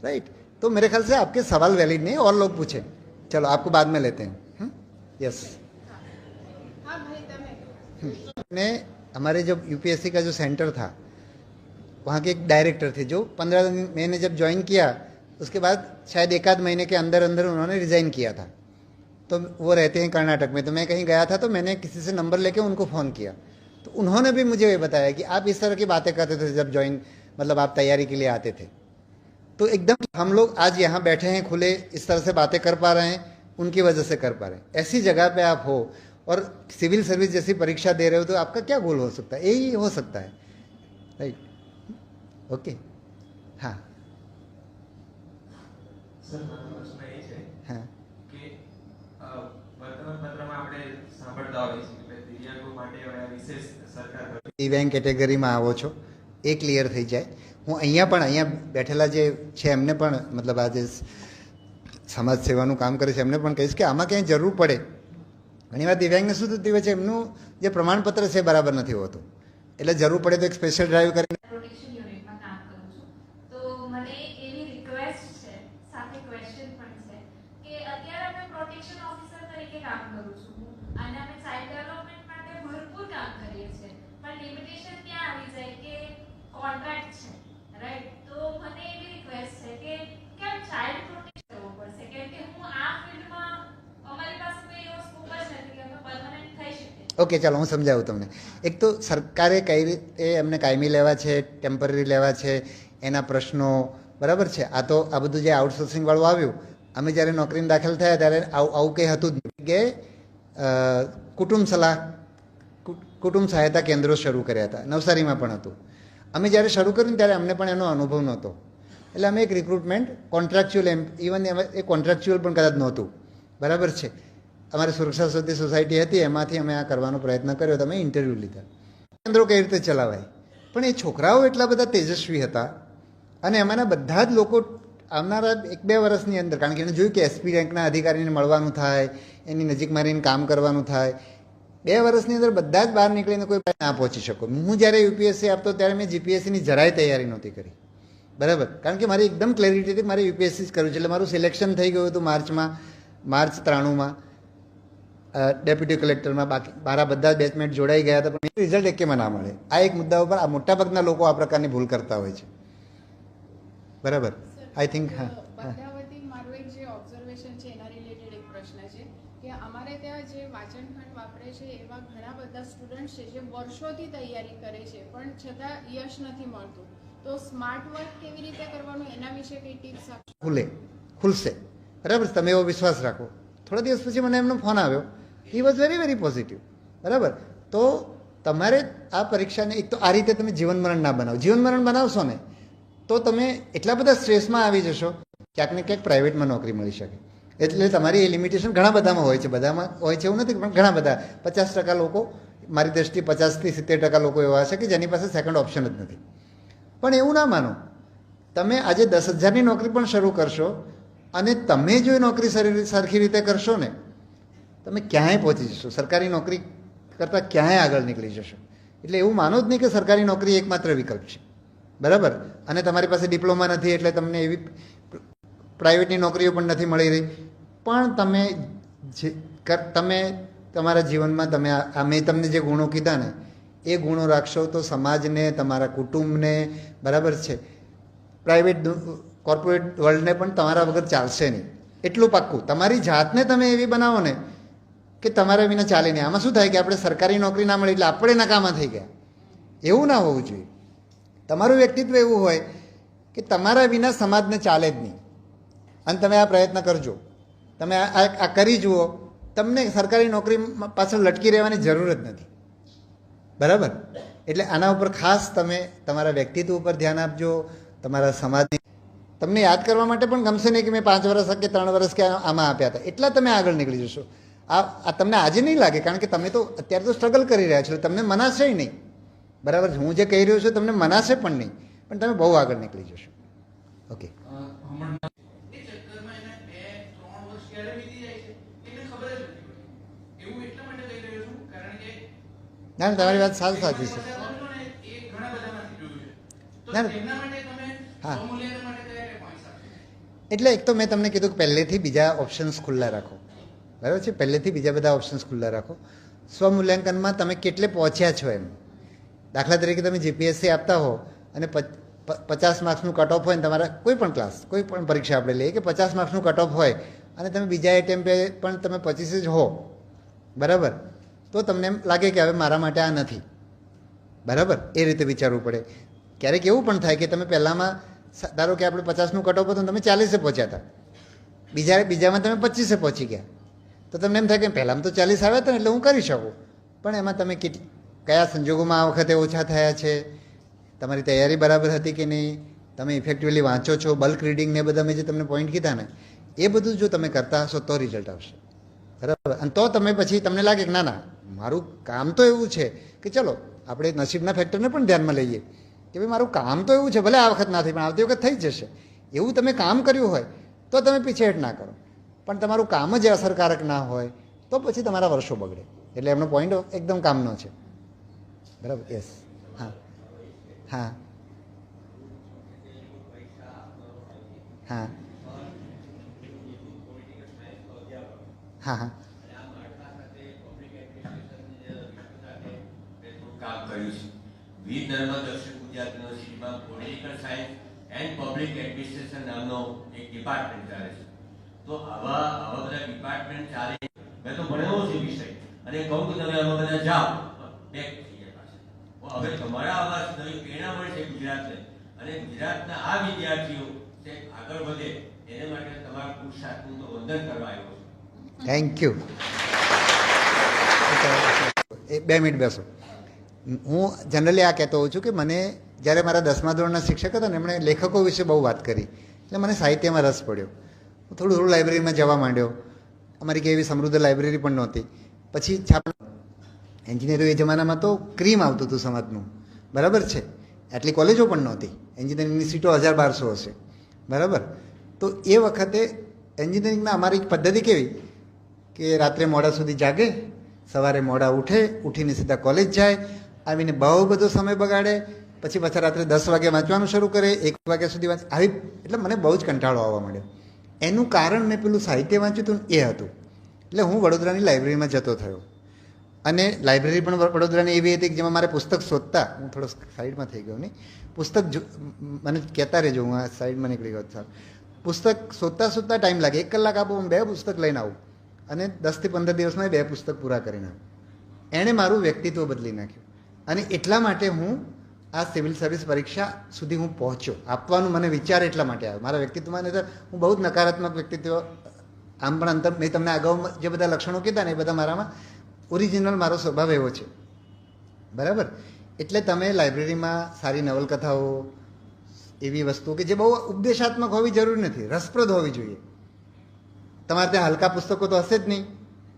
राइट? तो मेरे ख्याल से आपके सवाल वैलिड नहीं, और लोग पूछे। चलो आपको बाद में लेते हैं। यस, ने हमारे जब यूपीएससी का जो सेंटर था वहाँ के एक डायरेक्टर थे जो 15 दिन मैंने जब ज्वाइन किया उसके बाद शायद 1 आध महीने के अंदर अंदर उन्होंने रिज़ाइन किया था। तो वो रहते हैं कर्नाटक में, तो मैं कहीं गया था तो मैंने किसी से नंबर लेके उनको फ़ोन किया, तो उन्होंने भी मुझे ये बताया कि आप इस तरह की बातें करते थे जब ज्वाइन, मतलब आप तैयारी के लिए आते थे। तो एकदम हम लोग आज यहाँ बैठे हैं खुले, इस तरह से बातें कर पा रहे हैं, उनकी वजह से कर पा रहे हैं। ऐसी जगह पे आप हो और सिविल सर्विस जैसी परीक्षा दे रहे हो, तो आपका क्या गोल हो सकता है? यही हो सकता है, राइट? ओके, हाँ સર, મારો પ્રશ્ન એ છે કે વર્તમાનપત્રમાં આપણે સાંભળતા હોઈએ છીએ કે દિવ્યાંગો માટે હવે વિશેષ સરકાર દિવ્યાંગ કેટેગરીમાં આવો છો એ ક્લિયર થઈ જાય। હું અહીંયા બેઠેલા જે છે એમને પણ, મતલબ આ જે સમાજ સેવાનું કામ કરે છે એમને પણ કહીશ કે આમાં ક્યાંય જરૂર પડે, ઘણીવાર દિવ્યાંગને શું થતી હોય છે, એમનું જે પ્રમાણપત્ર છે બરાબર નથી હોતું, એટલે જરૂર પડે તો એક સ્પેશિયલ ડ્રાઈવ કરીને ઓકે, ચાલો હું સમજાવું તમને। એક તો સરકારે કઈ રીતે એમને કાયમી લેવા છે, ટેમ્પરરી લેવા છે, એના પ્રશ્નો બરાબર છે। આ તો આ બધું જે આઉટસોર્સિંગવાળું આવ્યું, અમે જ્યારે નોકરીને દાખલ થયા ત્યારે આવું કંઈ હતું જ નહીં કે કુટુંબ સહાયતા કેન્દ્રો શરૂ કર્યા હતા, નવસારીમાં પણ હતું। અમે જ્યારે શરૂ કર્યું ત્યારે અમને પણ એનો અનુભવ નહોતો, એટલે અમે એક રિક્રુટમેન્ટ કોન્ટ્રાક્ચ્યુઅલ, ઇવન એ કોન્ટ્રાક્ચ્યુઅલ પણ કદાચ નહોતું, બરાબર છે। અમારી સુરક્ષા સોસાયટી હતી, એમાંથી અમે આ કરવાનો પ્રયત્ન કર્યો, તમે ઇન્ટરવ્યૂ લીધા, કેન્દ્રો કઈ રીતે ચલાવાય। પણ એ છોકરાઓ એટલા બધા તેજસ્વી હતા અને એમાંના બધા જ લોકો આવનારા 1-2 વર્ષની અંદર, કારણ કે એને જોયું કે એસપી રેન્કના અધિકારીને મળવાનું થાય, એની નજીકમાં રહીને કામ કરવાનું થાય, 2 વર્ષની અંદર બધા જ બહાર નીકળીને કોઈ ના પહોંચી શકો। હું જ્યારે યુપીએસસી આપતો ત્યારે મેં જીપીએસસીની જરાય તૈયારી નહોતી કરી, બરાબર, કારણ કે મારી એકદમ ક્લેરિટી હતી મારે યુપીએસસી જ કરવું છે। એટલે મારું સિલેક્શન થઈ ગયું હતું માર્ચ 93માં ડેપ્યુટી કલેક્ટરમાં। બાકી મારા બધા જ બેચમેટ જોડાઈ ગયા હતા, પણ રિઝલ્ટ એકેમાં ના મળે। આ એક મુદ્દા ઉપર આ મોટાભાગના લોકો આ પ્રકારની ભૂલ કરતા હોય છે, બરાબર? આઈ થિંક બદલાવતી મારું એક જે ઓબ્ઝર્વેશન છે એના રિલેટેડ એક પ્રશ્ન છે કે અમારે ત્યાં જે વાંચનખંડ વાપરે છે એવા ઘણા બધા સ્ટુડન્ટ છે જે વર્ષોથી તૈયારી કરે છે પણ છતાં યશ નથી મળતું, તો સ્માર્ટ વર્ક કેવી રીતે કરવાનું એના વિશે કઈ ટિપ્સ આપશો? ખુલશે, બરાબર, તમે એવો વિશ્વાસ રાખો। થોડા દિવસ પછી મને એમનો ફોન આવ્યો, he was very very positive, બરાબર। તો તમારે આ પરીક્ષાને એક તો આ રીતે તમે જીવન મરણ ના બનાવો। જીવન મરણ બનાવશો ને તો તમે એટલા બધા સ્ટ્રેસમાં આવી જશો, ક્યાંક ને ક્યાંક પ્રાઇવેટમાં નોકરી મળી શકે। એટલે તમારી એ લિમિટેશન ઘણા બધામાં હોય છે, બધામાં હોય છે એવું નથી, પણ ઘણા બધા 50% લોકો, મારી દ્રષ્ટિએ 50 થી 70% લોકો એવા હશે કે જેની પાસે સેકન્ડ ઓપ્શન જ નથી। પણ એવું ના માનો, તમે આજે 10,000ની નોકરી પણ શરૂ કરશો અને તમે જો એ નોકરી સરખી રીતે કરશો ને, તમે ક્યાંય પહોંચી જશો, સરકારી નોકરી કરતાં ક્યાંય આગળ નીકળી જશો। એટલે એવું માનો જ નહીં કે સરકારી નોકરી એકમાત્ર વિકલ્પ છે, બરાબર। અને તમારી પાસે ડિપ્લોમા નથી એટલે તમને એવી પ્રાઇવેટની નોકરીઓ પણ નથી મળી રહી, પણ તમે તમારા જીવનમાં તમે મેં તમને જે ગુણો કીધા ને એ ગુણો રાખશો તો સમાજને, તમારા કુટુંબને, બરાબર છે, પ્રાઇવેટ કોર્પોરેટ વર્લ્ડને પણ તમારા વગર ચાલશે નહીં, એટલું પાક્કું। તમારી જાતને તમે એવી બનાવો ને કે તમારા વિના ચાલે નહીં। આમાં શું થાય કે આપણે સરકારી નોકરી ના મળે એટલે આપણે નકામા થઈ ગયા, એવું ના હોવું જોઈએ। તમારું વ્યક્તિત્વ એવું હોય કે તમારા વિના સમાજને ચાલે જ નહીં, અને તમે આ પ્રયત્ન કરજો, તમે આ કરી જુઓ, તમને સરકારી નોકરી પાછળ લટકી રહેવાની જરૂર જ નથી, બરાબર? એટલે આના ઉપર ખાસ તમે તમારા વ્યક્તિત્વ ઉપર ધ્યાન આપજો, તમારા સમાજની, તમને યાદ કરવા માટે પણ ગમશે નહીં કે મેં 5 વર્ષ કે 3 વર્ષ કે આમાં આપ્યા હતા, એટલા તમે આગળ નીકળી જશો। આ તમને આજે નહીં લાગે, કારણ કે તમે તો અત્યારે તો સ્ટ્રગલ કરી રહ્યા છો, તમને મનાશે નહીં, બરાબર? હું જે કહી રહ્યો છું તમને મનાશે પણ નહીં, પણ તમે બહુ આગળ નીકળી જશો। ઓકે, ક્યારે વીતી જાય છે એને ખબર જ નથી પડતી. એવું એટલા માટે કહી રહ્યો છું કારણ કે ના તમારી વાત સાચી છે. એ ઘણા બધામાંથી જોયું છે. તો ના એમના માટે તમે હા સ્વમૂલ્યાંકન માટે કયા પોઈન્ટ્સ આપશો? એટલે એક તો મેં તમને કીધું કે પહેલેથી બીજા ઓપ્શન્સ ખુલ્લા રાખો, બરાબર છે, પહેલેથી બીજા બધા ઓપ્શન્સ ખુલ્લા રાખો. સ્વમૂલ્યાંકનમાં તમે કેટલે પહોંચ્યા છો એમ. દાખલા તરીકે તમે જીપીએસસી આપતા હો અને 50 માર્ક્સનું કટ ઓફ હોય ને તમારા કોઈ પણ ક્લાસ કોઈ પણ પરીક્ષા આપણે લઈએ કે 50 માર્ક્સનું કટ ઓફ હોય અને તમે બીજા એટેમ્પે પણ તમે 25 જ હો, બરાબર, તો તમને એમ લાગે કે હવે મારા માટે આ નથી, બરાબર, એ રીતે વિચારવું પડે. ક્યારેક એવું પણ થાય કે તમે પહેલાંમાં ધારો કે આપણે 50નું કટ ઓફ હતું તમે 40 પહોંચ્યા હતા, બીજામાં તમે 25 પહોંચી ગયા, તો તમને એમ થાય કે પહેલાંમાં તો 40 આવ્યા હતા ને એટલે હું કરી શકું, પણ એમાં તમે કયા સંજોગોમાં આ વખતે ઓછા થયા છે, તમારી તૈયારી બરાબર હતી કે નહીં, તમે ઇફેક્ટિવલી વાંચો છો, બલ્ક રીડિંગ ને બધા મેં જે તમને પોઈન્ટ કીધા ને એ બધું જો તમે કરતા હશો તો રિઝલ્ટ આવશે, બરાબર. અને તો તમે પછી તમને લાગે કે ના ના મારું કામ તો એવું છે કે ચલો આપણે નસીબના ફેક્ટરને પણ ધ્યાનમાં લઈએ કે ભાઈ મારું કામ તો એવું છે, ભલે આ વખત ના થઈ પણ આવતી વખત થઈ જશે, એવું તમે કામ કર્યું હોય તો તમે પીછેહટ ના કરો, પણ તમારું કામ જ અસરકારક ના હોય તો પછી તમારા વર્ષો બગડે. એટલે એમનો પોઈન્ટ એકદમ કામનો છે, બરાબર. યસ. હા હા હા હા હા કામ કર્યું છે. વીર નર્મદ દક્ષિણ ગુજરાત યુનિવર્સિટીમાં political science and public administration નામનો એક ડિપાર્ટમેન્ટ ચાલે છે. તો આવા બધા ડિપાર્ટમેન્ટ ચાલે, મેં તો ભણેલો છે વિષય અને કહું કે તમે આવા બધા જાઓ બેક થઈ ગયા પાછા. હવે તમારા આવા નવી પ્રેરણા મળશે ગુજરાતને અને ગુજરાતના આ વિદ્યાર્થીઓ જે આગળ વધે એને માટે તમારા પુરુષાર્થનું તો વંદન કરવા આવ્યો છું. Thank you. 2 મિનિટ બેસો. હું જનરલી આ કહેતો હોઉં છું કે મને જ્યારે મારા 10મા ધોરણના શિક્ષક હતા ને એમણે લેખકો વિશે બહુ વાત કરી એટલે મને સાહિત્યમાં રસ પડ્યો. હું થોડું લાઇબ્રેરીમાં જવા માંડ્યો. અમારી કે એવી સમૃદ્ધ લાઇબ્રેરી પણ નહોતી. પછી એન્જિનિયરિંગ એ જમાનામાં તો ક્રીમ આવતું હતું સમાજનું, બરાબર છે, આટલી કોલેજો પણ નહોતી, એન્જિનિયરિંગની સીટો 1000-1200 હશે, બરાબર. તો એ વખતે એન્જિનિયરિંગમાં અમારી પદ્ધતિ કેવી કે રાત્રે મોડા સુધી જાગે, સવારે મોડા ઉઠે, ઉઠીને સીધા કોલેજ જાય, આવીને બહુ બધો સમય બગાડે, પછી પાછા રાત્રે 10 વાગે વાંચવાનું શરૂ કરે, 1 વાગ્યા સુધી વાંચ આવી. એટલે મને બહુ જ કંટાળો આવવા માંડ્યો. એનું કારણ મેં પેલું સાહિત્ય વાંચ્યું હતું એ હતું. એટલે હું વડોદરાની લાઇબ્રેરીમાં જતો થયો અને લાઇબ્રેરી પણ વડોદરાની એવી હતી કે જેમાં મારે પુસ્તક શોધતા, હું થોડો સાઈડમાં થઈ ગયો નહીં, પુસ્તક મને કહેતા રહેજો, હું આ સાઈડમાં નીકળી ગયો સારું. પુસ્તક શોધતા ટાઈમ લાગે, 1 કલાક આપો, હું 2 પુસ્તક લઈને આવું અને 10 થી 15 દિવસમાં 2 પુસ્તક પૂરા કરીને આવું. એણે મારું વ્યક્તિત્વ બદલી નાખ્યું અને એટલા માટે હું આ સિવિલ સર્વિસ પરીક્ષા સુધી હું પહોંચ્યો. આપવાનું મને વિચાર એટલા માટે આવ્યો. મારા વ્યક્તિત્વમાં નહીં તો હું બહુ જ નકારાત્મક વ્યક્તિત્વ, આમ પણ અંતર મેં તમને અગાઉ જે બધા લક્ષણો કીધા ને એ બધા મારામાં ઓરિજિનલ મારો સ્વભાવ એવો છે, બરાબર. એટલે તમે લાઇબ્રેરીમાં સારી નવલકથાઓ, એવી વસ્તુઓ કે જે બહુ ઉપદેશાત્મક હોવી જરૂરી નથી, રસપ્રદ હોવી જોઈએ. તમારે ત્યાં હલકા પુસ્તકો તો હશે જ નહીં,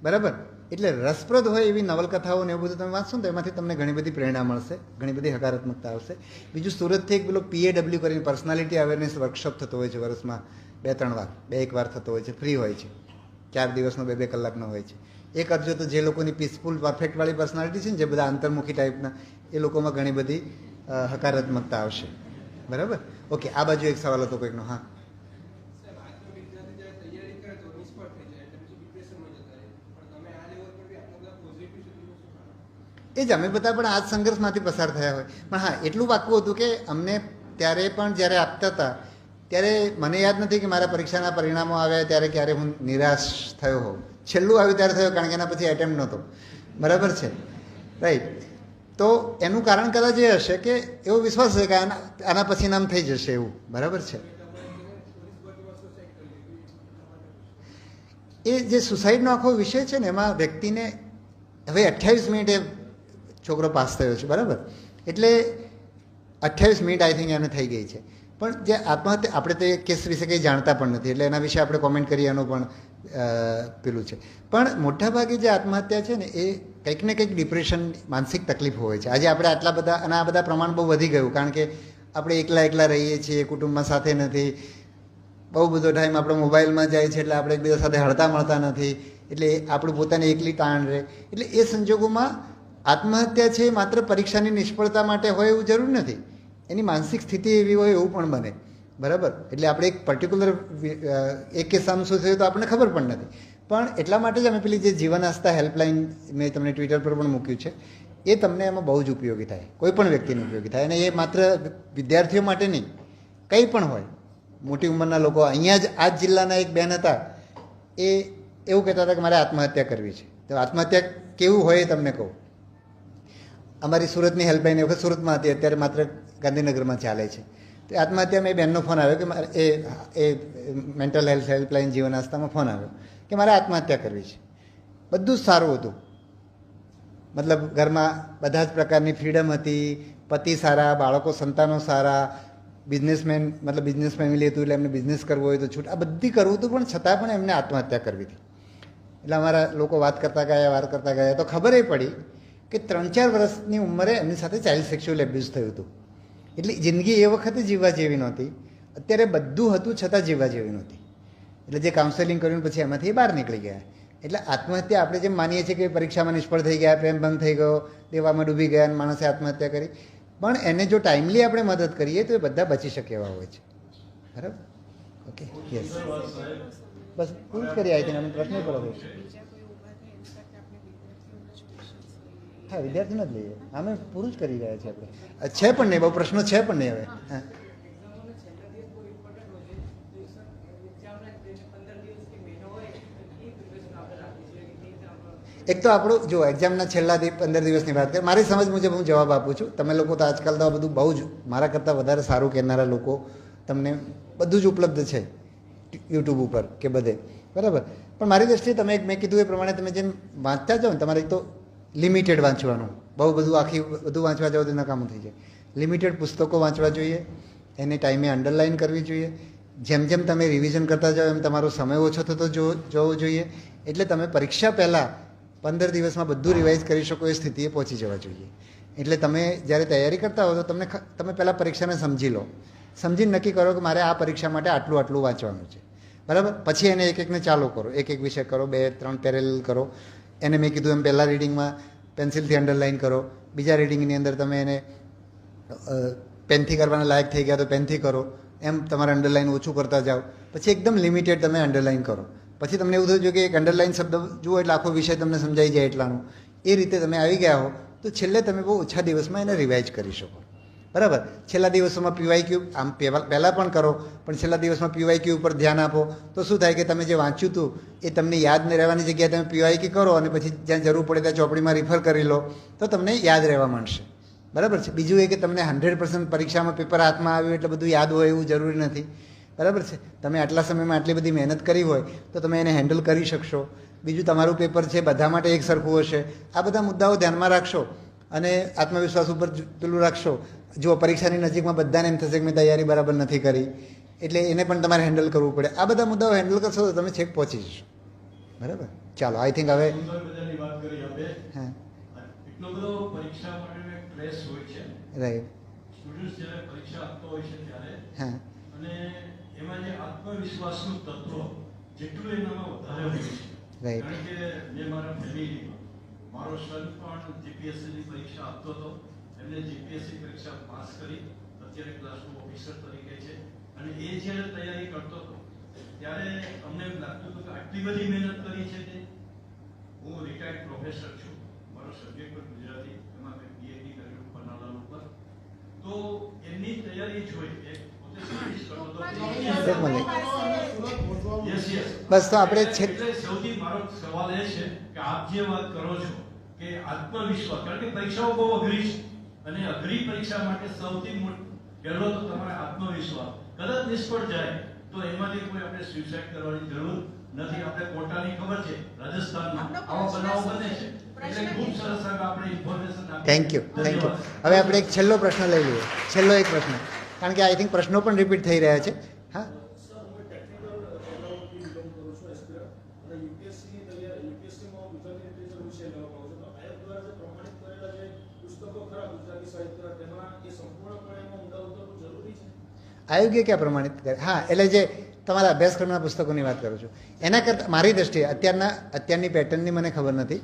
બરાબર. એટલે રસપ્રદ હોય એવી નવલકથાઓ ને એવું બધું તમે વાંચશો ને તો એમાંથી તમને ઘણી બધી પ્રેરણા મળશે, ઘણી બધી હકારાત્મકતા આવશે. બીજું સુરતથી એક પેલો PAW કરીને પર્સનાલિટી અવેરનેસ વર્કશોપ થતો હોય છે વર્ષમાં 2-3 વાર, 2-1 વાર થતો હોય છે, ફ્રી હોય છે, 4 દિવસનો 2-2 કલાકનો હોય છે. એ કરજો તો જે લોકોની પીસફુલ પરફેક્ટવાળી પર્સનાલિટી છે ને, જે બધા અંતર્મુખી ટાઈપના, એ લોકોમાં ઘણી બધી હકારાત્મકતા આવશે, બરાબર. ઓકે, આ બાજુ એક સવાલ હતો કોઈકનો. હા એ જ અમે બધા પણ આ જ સંઘર્ષમાંથી પસાર થયા હોય. પણ હા એટલું પાક્કું હતું કે અમને ત્યારે પણ જ્યારે આપતા હતા ત્યારે મને યાદ નથી કે મારા પરીક્ષાના પરિણામો આવ્યા ત્યારે ક્યારે હું નિરાશ થયો હોઉં. છેલ્લું આવ્યું ત્યારે થયો, કારણ કે એના પછી એટેમ્પ નહોતો, બરાબર છે, રાઈટ. તો એનું કારણ કદાચ એ હશે કે એવો વિશ્વાસ છે કે આના પછી નામ થઈ જશે એવું, બરાબર છે. એ જે સુસાઇડનો આખો વિષય છે ને એમાં વ્યક્તિને હવે 28 મિનિટે છોકરો પાસ થયો છે, બરાબર. એટલે 28 મિનિટ આઈ થિંક એને થઈ ગઈ છે. પણ જે આત્મહત્યા, આપણે તો એ કેસ વિશે કંઈ જાણતા પણ નથી, એટલે એના વિશે આપણે કોમેન્ટ કરીએ એનું પણ પેલું છે. પણ મોટાભાગે જે આત્મહત્યા છે ને એ કંઈક ને કંઈક ડિપ્રેશન, માનસિક તકલીફ હોય છે. આજે આપણે આટલા બધા, અને આ બધા પ્રમાણ બહુ વધી ગયું, કારણ કે આપણે એકલા રહીએ છીએ, કુટુંબમાં સાથે નથી, બહુ બધો ટાઈમ આપણો મોબાઈલમાં જાય છે, એટલે આપણે એકબીજા સાથે હળતા મળતા નથી, એટલે આપણું પોતાની એકલી તાણ રહે. એટલે એ સંજોગોમાં આત્મહત્યા છે માત્ર પરીક્ષાની નિષ્ફળતા માટે હોય એવું જરૂર નથી, એની માનસિક સ્થિતિ એવી હોય એવું પણ બને. બરાબર, એટલે આપણે એક પર્ટિક્યુલર એક કેસમાં શું થયું તો આપણને ખબર પણ નથી. પણ એટલા માટે જ અમે પેલી જે જીવન આસ્થા હેલ્પલાઇન મેં તમને ટ્વિટર પર પણ મૂક્યું છે, એ તમને એમાં બહુ જ ઉપયોગી થાય, કોઈ પણ વ્યક્તિને ઉપયોગી થાય. અને એ માત્ર વિદ્યાર્થીઓ માટે નહીં, કંઈ પણ હોય, મોટી ઉંમરના લોકો. અહીંયા જ આ જ જિલ્લાના એક બેન હતા, એ એવું કહેતા હતા કે મારે આત્મહત્યા કરવી છે. તો આત્મહત્યા કેવું હોય એ તમને કહું. અમારી સુરતની હેલ્પલાઇન એ વખત સુરતમાં હતી, અત્યારે માત્ર ગાંધીનગરમાં ચાલે છે. તો આત્મહત્યામાં એ બેનનો ફોન આવ્યો કે મારે એ મેન્ટલ હેલ્થ હેલ્પલાઇન જીવન આસ્થામાં ફોન આવ્યો કે મારે આત્મહત્યા કરવી છે. બધું જ સારું હતું, મતલબ ઘરમાં બધા જ પ્રકારની ફ્રીડમ હતી, પતિ સારા, બાળકો સંતાનો સારા, બિઝનેસમેન મતલબ બિઝનેસ ફેમિલી હતું, એટલે એમને બિઝનેસ કરવો હોય તો છૂટ, આ બધી કરવું હતું, પણ છતાં પણ એમને આત્મહત્યા કરવી હતી. એટલે અમારા લોકો વાત કરતા ગયા તો ખબર એ પડી કે 3-4 વર્ષની ઉંમરે એમની સાથે ચાઇલ્ડ સેક્સ્યુઅલ એબ્યુઝ થયું હતું. એટલે જિંદગી એ વખતે જીવવા જેવી નહોતી, અત્યારે બધું હતું છતાં જીવવા જેવી નહોતી. એટલે જે કાઉન્સેલિંગ કર્યું પછી એમાંથી બહાર નીકળી ગયા. એટલે આત્મહત્યા આપણે જેમ માનીએ છીએ કે પરીક્ષામાં નિષ્ફળ થઈ ગયા, પ્રેમ ભંગ થઈ ગયો, દેવામાં ડૂબી ગયા અને માણસે આત્મહત્યા કરી, પણ એને જો ટાઈમલી આપણે મદદ કરીએ તો એ બધા બચી શકે એવા હોય છે. બરાબર, ઓકે, યસ, બસ પૂરું જ કરી આવી હતી. અમે પ્રશ્ન કરો છો? હા, વિદ્યાર્થીનો જ લઈએ, અમે પૂરું જ કરી રહ્યા છીએ. આપણે છે પણ નહીં, બહુ પ્રશ્નો છે પણ નહીં હવે. હા, એક તો આપણું જો એક્ઝામના છેલ્લા 15 દિવસની વાત કરીએ, મારી સમજ મુજબ હું જવાબ આપું છું. તમે લોકો તો આજકાલ તો આ બધું બહુ જ મારા કરતાં વધારે સારું કહેનારા લોકો, તમને બધું જ ઉપલબ્ધ છે યુટ્યુબ ઉપર કે બધે. બરાબર, પણ મારી દૃષ્ટિએ તમે મેં કીધું એ પ્રમાણે તમે જેમ વાંચતા જાઓ ને, તમારે તો લિમિટેડ વાંચવાનું, બહુ બધું બધું વાંચવા જાઓ તો નકામું થઈ જાય. લિમિટેડ પુસ્તકો વાંચવા જોઈએ, એને ટાઈમે અંડરલાઇન કરવી જોઈએ. જેમ જેમ તમે રિવિઝન કરતા જાઓ એમ તમારો સમય ઓછો થતો જોવો જોઈએ. એટલે તમે પરીક્ષા પહેલાં 15 દિવસમાં બધું રિવાઇઝ કરી શકો એ સ્થિતિએ પહોંચી જવા જોઈએ. એટલે તમે જ્યારે તૈયારી કરતા હો તો તમે પહેલાં પરીક્ષાને સમજી લો, સમજીને નક્કી કરો કે મારે આ પરીક્ષા માટે આટલું વાંચવાનું છે. બરાબર, પછી એને એક એકને ચાલુ કરો, એક વિષય કરો, 2-3 પેરેલલ કરો. એને મેં કીધું એમ પહેલાં રીડિંગમાં પેન્સિલથી અંડરલાઇન કરો, બીજા રીડિંગની અંદર તમે એને પેનથી કરવાના લાયક થઈ ગયા તો પેનથી કરો, એમ તમારે અંડરલાઇન ઓછું કરતા જાઓ. પછી એકદમ લિમિટેડ તમે અંડરલાઇન કરો. પછી તમને એવું થયું કે એક અંડરલાઇન શબ્દ જુઓ એટલે આખો વિષય તમને સમજાઈ જાય એટલાનું. એ રીતે તમે આવી ગયા હો તો છેલ્લે તમે બહુ ઓછા દિવસમાં એને રિવાઇઝ કરી શકો. બરાબર, છેલ્લા દિવસોમાં PYQ આમ પહેલાં પણ કરો, પણ છેલ્લા દિવસમાં PYQ ઉપર ધ્યાન આપો તો શું થાય કે તમે જે વાંચ્યું હતું એ તમને યાદ ન રહેવાની જગ્યાએ તમે PYQ કરો અને પછી જ્યાં જરૂર પડે ત્યાં ચોપડીમાં રિફર કરી લો તો તમને યાદ રહેવા માંડશે. બરાબર છે. બીજું એ કે તમને 100% પરીક્ષામાં પેપર હાથમાં આવ્યું એટલે બધું યાદ હોય એવું જરૂરી નથી. બરાબર છે. તમે આટલા સમયમાં આટલી બધી મહેનત કરી હોય તો તમે એને હેન્ડલ કરી શકશો. બીજું તમારું પેપર છે બધા માટે એક સરખું હશે. આ બધા મુદ્દાઓ ધ્યાનમાં રાખશો અને આત્મવિશ્વાસ ઉપર પેલું રાખશો. જો પરીક્ષાની નજીકમાં બધાને એમ થશે કે મેં તૈયારી બરાબર નથી કરી, એટલે એને પણ તમારે હેન્ડલ કરવું પડે. આ બધા મુદ્દાઓ હેન્ડલ કરશો તો તમે છેક પહોંચી જશો. બરાબર, ચાલો આઈ થિંક હવે હા એટલો બધો પરીક્ષા માટે સ્ટ્રેસ હોય છે, રાઈટ, સ્ટુડન્ટ્સ જ્યારે પરીક્ષા આપતો હોય છે ત્યારે, હા, અને એમાં જે આત્મવિશ્વાસનું તત્વ જેટલું એનામાં વધારે હોય છે. રાઈટ, કારણ કે મેં મારા ફેમિલીમાં મારો સન પણ જીપીએસસીની પરીક્ષા આપતો હતો. એમને જીપીએસસી પરીક્ષા પાસ કરી, અત્યારે ક્લાસ 2 ઓફિસર તરીકે છે. અને એ જ્યારે તૈયારી કરતો હતો ત્યારે અમને એમ લાગતું હતું કે આટલી બધી મહેનત કરી છે. તે હું રિટાયર્ડ પ્રોફેસર છું, મારો સબ્જેક્ટ પણ ગુજરાતી, એમાં મેં PhD કર્યું પન્નાલાલ ઉપર. તો એમની તૈયારી જોઈ પોતે સર્વિસ કરતો હતો. બસ તો આપણે સૌથી મારો સવાલ એ છે કે આપ જે વાત કરો છો કે આત્મવિશ્વાસ, કારણ કે પરીક્ષાઓ બહુ અઘરી છે અને અઘરી પરીક્ષા માટે સૌથી પહેલો તો તમારે આત્મવિશ્વાસ. કદાચ નિષ્ફળ જાય તો એમાંથી કોઈ આપણે સ્યુસાઇડ કરવાની જરૂર નથી. આપણે કોટાની ખબર છે, રાજસ્થાનમાં આવા બનાવો બને છે. એટલે ખૂબ સરસ આપણે ઇન્ફોર્મેશન આપી. Thank you. હવે આપણે એક છેલ્લો પ્રશ્ન લઈ લઈએ, છેલ્લો એક પ્રશ્ન, કારણ કે આઈ થિંક પ્રશ્નો પણ રિપીટ થઈ રહ્યા છે. હા, આયોગે ક્યાં પ્રમાણિત કરે? હા, એટલે જે તમારા અભ્યાસક્રમના પુસ્તકોની વાત કરું છું. એના કરતાં મારી દ્રષ્ટિએ અત્યારની પેટર્નની મને ખબર નથી,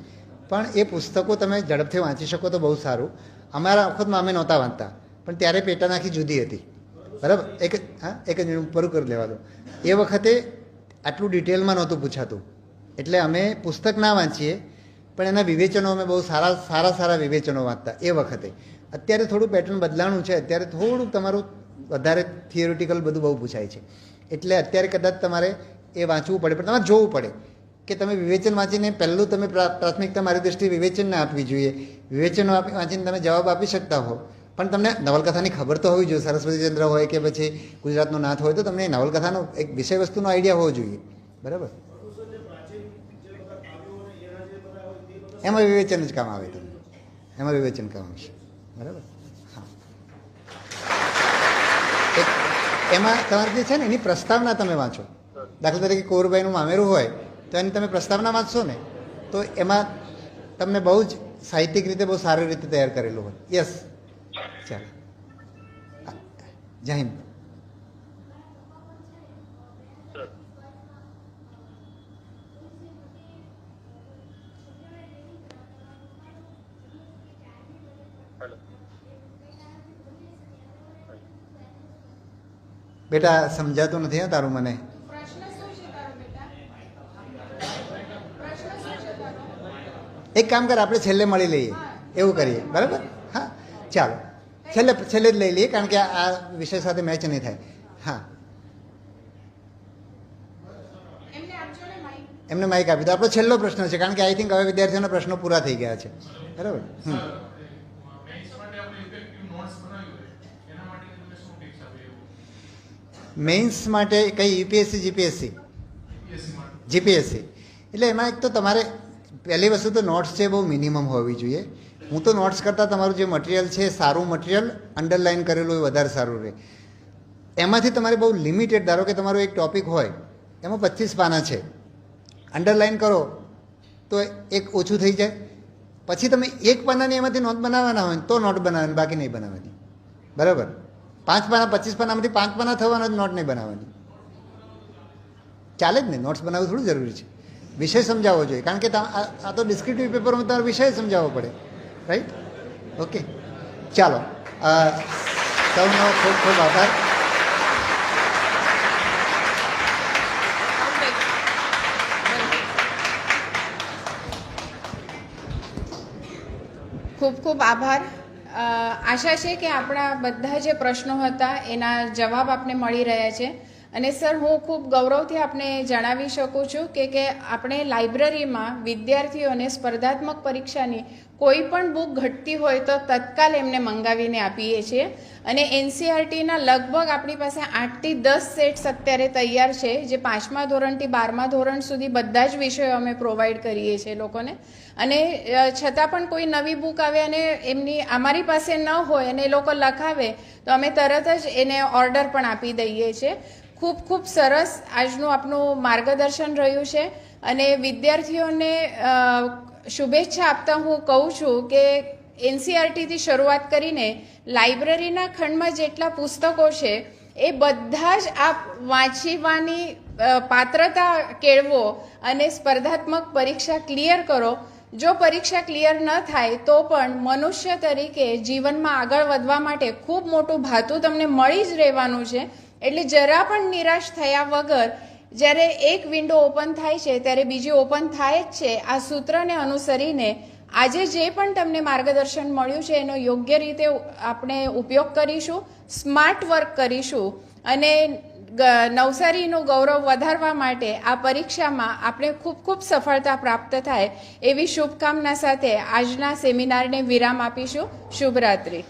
પણ એ પુસ્તકો તમે ઝડપથી વાંચી શકો તો બહુ સારું. અમારા વખતમાં અમે નહોતા વાંચતા, પણ ત્યારે પેટર્ન આખી જુદી હતી, બરાબર. એક જ પૂરું કરી લેવા દો. એ વખતે આટલું ડિટેલમાં નહોતું પૂછાતું, એટલે અમે પુસ્તક ના વાંચીએ પણ એના વિવેચનો અમે બહુ સારા વિવેચનો વાંચતા એ વખતે. અત્યારે થોડું પેટર્ન બદલાણું છે, અત્યારે થોડુંક તમારું વધારે થિયોરિટિકલ બધું બહુ પૂછાય છે, એટલે અત્યારે કદાચ તમારે એ વાંચવું પડે, પણ તમારે જોવું પડે કે તમે વિવેચન વાંચીને પહેલું તમે પ્રાથમિકતા મારી દ્રષ્ટિએ વિવેચનને આપવી જોઈએ. વિવેચનો વાંચીને તમે જવાબ આપી શકતા હો, પણ તમને નવલકથાની ખબર તો હોવી જોઈએ. સરસ્વતીચંદ્ર હોય કે પછી ગુજરાતનો નાથ હોય તો તમને નવલકથાનો એક વિષય વસ્તુનો આઈડિયા હોવો જોઈએ, બરાબર. એમાં વિવેચન જ કામ આવે, તમને એમાં વિવેચન કામ આવશે, બરાબર. હા, એમાં તમારે જે છે ને એની પ્રસ્તાવના તમે વાંચો. દાખલા તરીકે કુંવરબાઈનું મામેરું હોય તો એની તમે પ્રસ્તાવના વાંચશો ને તો એમાં તમને બહુ જ સાહિત્યિક રીતે બહુ સારી રીતે તૈયાર કરેલું હોય. યસ, ચાલો, જય હિન્દ. બેટા સમજાતું નથી હા તારું મને. એક કામ કર, આપણે છેલ્લે મળી લઈએ, એવું કરીએ, બરાબર. હા ચાલો, છેલ્લે જ લઈ લઈએ, કારણ કે આ વિષય સાથે મેચ નહીં થાય. હા, એમને માઇક આપી દો. આપણો છેલ્લો પ્રશ્ન છે, કારણ કે આઈ થિંક હવે વિદ્યાર્થીઓના પ્રશ્નો પૂરા થઈ ગયા છે, બરાબર. મેઇન્સ માટે કઈ યુપીએસસી જીપીએસસી એટલે એમાં એક તો તમારે પહેલી વસ્તુ તો નોટ્સ છે બહુ મિનિમમ હોવી જોઈએ. હું તો નોટ્સ કરતાં તમારું જે મટીરિયલ છે સારું મટીરિયલ અંડરલાઇન કરેલું એ વધારે સારું રહે. એમાંથી તમારે બહુ લિમિટેડ, ધારો કે તમારો એક ટોપિક હોય એમાં 25 પાના છે, અંડરલાઇન કરો તો એક ઓછું થઈ જાય. પછી તમે એક પાનાની એમાંથી નોટ બનાવવાના હોય તો નોટ બનાવવાની, બાકી નહીં બનાવવાની, બરાબર. 5 પાના 25 પાનામાંથી 5 પાના થવાના, નોટ નહીં બનાવવાની. ચાલે જ ને, નોટ્સ બનાવવું થોડું જરૂરી છે. વિષય સમજાવવો જોઈએ, કારણ કે આ તો ડિસ્ક્રિપ્ટિવ પેપરમાં તમારે વિષય સમજાવવો પડે, રાઈટ. ઓકે, ચાલો, સૌનો ખૂબ ખૂબ આભાર. ખૂબ ખૂબ આભાર. આશા છે કે આપણા બધા જે પ્રશ્નો હતા એના જવાબ આપને મળી રહ્યા છે. અને સર, હું ખૂબ ગૌરવથી આપને જણાવી શકું છું કે આપણે લાઇબ્રેરીમાં વિદ્યાર્થીઓને સ્પર્ધાત્મક પરીક્ષાની કોઈ પણ બુક ઘટતી હોય તો તત્કાલ એમને મંગાવીને આપીએ છીએ. અને એનસીઆરટીના લગભગ આપણી પાસે 8 થી 10 સેટ્સ અત્યારે તૈયાર છે, જે 5મા ધોરણથી 12મા ધોરણ સુધી બધા જ વિષયો અમે પ્રોવાઈડ કરીએ છીએ લોકોને. અને છતાં પણ કોઈ નવી બુક આવે અને એમની અમારી પાસે ન હોય અને એ લોકો લખાવે તો અમે તરત જ એને ઓર્ડર પણ આપી દઈએ છીએ. ખૂબ ખૂબ સરસ આજનું આપનું માર્ગદર્શન રહ્યું છે. અને વિદ્યાર્થીઓને શુભેચ્છા આપતા હું કહું છું કે એનસીઆરટીથી શરૂઆત કરીને લાઇબ્રેરીના ખંડમાં જેટલા પુસ્તકો છે એ બધા જ આપ વાંચવાની પાત્રતા કેળવો અને સ્પર્ધાત્મક પરીક્ષા ક્લિયર કરો. જો પરીક્ષા ક્લિયર ન થાય તો પણ મનુષ્ય તરીકે જીવનમાં આગળ વધવા માટે ખૂબ મોટું ભાથું તમને મળી જ રહેવાનું છે. એટલે જરા પણ નિરાશ થયા વગર જ્યારે એક વિન્ડો ઓપન થાય છે ત્યારે બીજી ઓપન થાય જ છે. આ સૂત્રને અનુસરીને આજે જે પણ તમને માર્ગદર્શન મળ્યું છે એનો યોગ્ય રીતે આપણે ઉપયોગ કરીશું, સ્માર્ટ વર્ક કરીશું અને નવસારીનું ગૌરવ વધારવા માટે આ પરીક્ષામાં આપણે ખૂબ ખૂબ સફળતા પ્રાપ્ત થાય એવી શુભકામના સાથે આજના સેમિનારને વિરામ આપીશું. શુભરાત્રિ.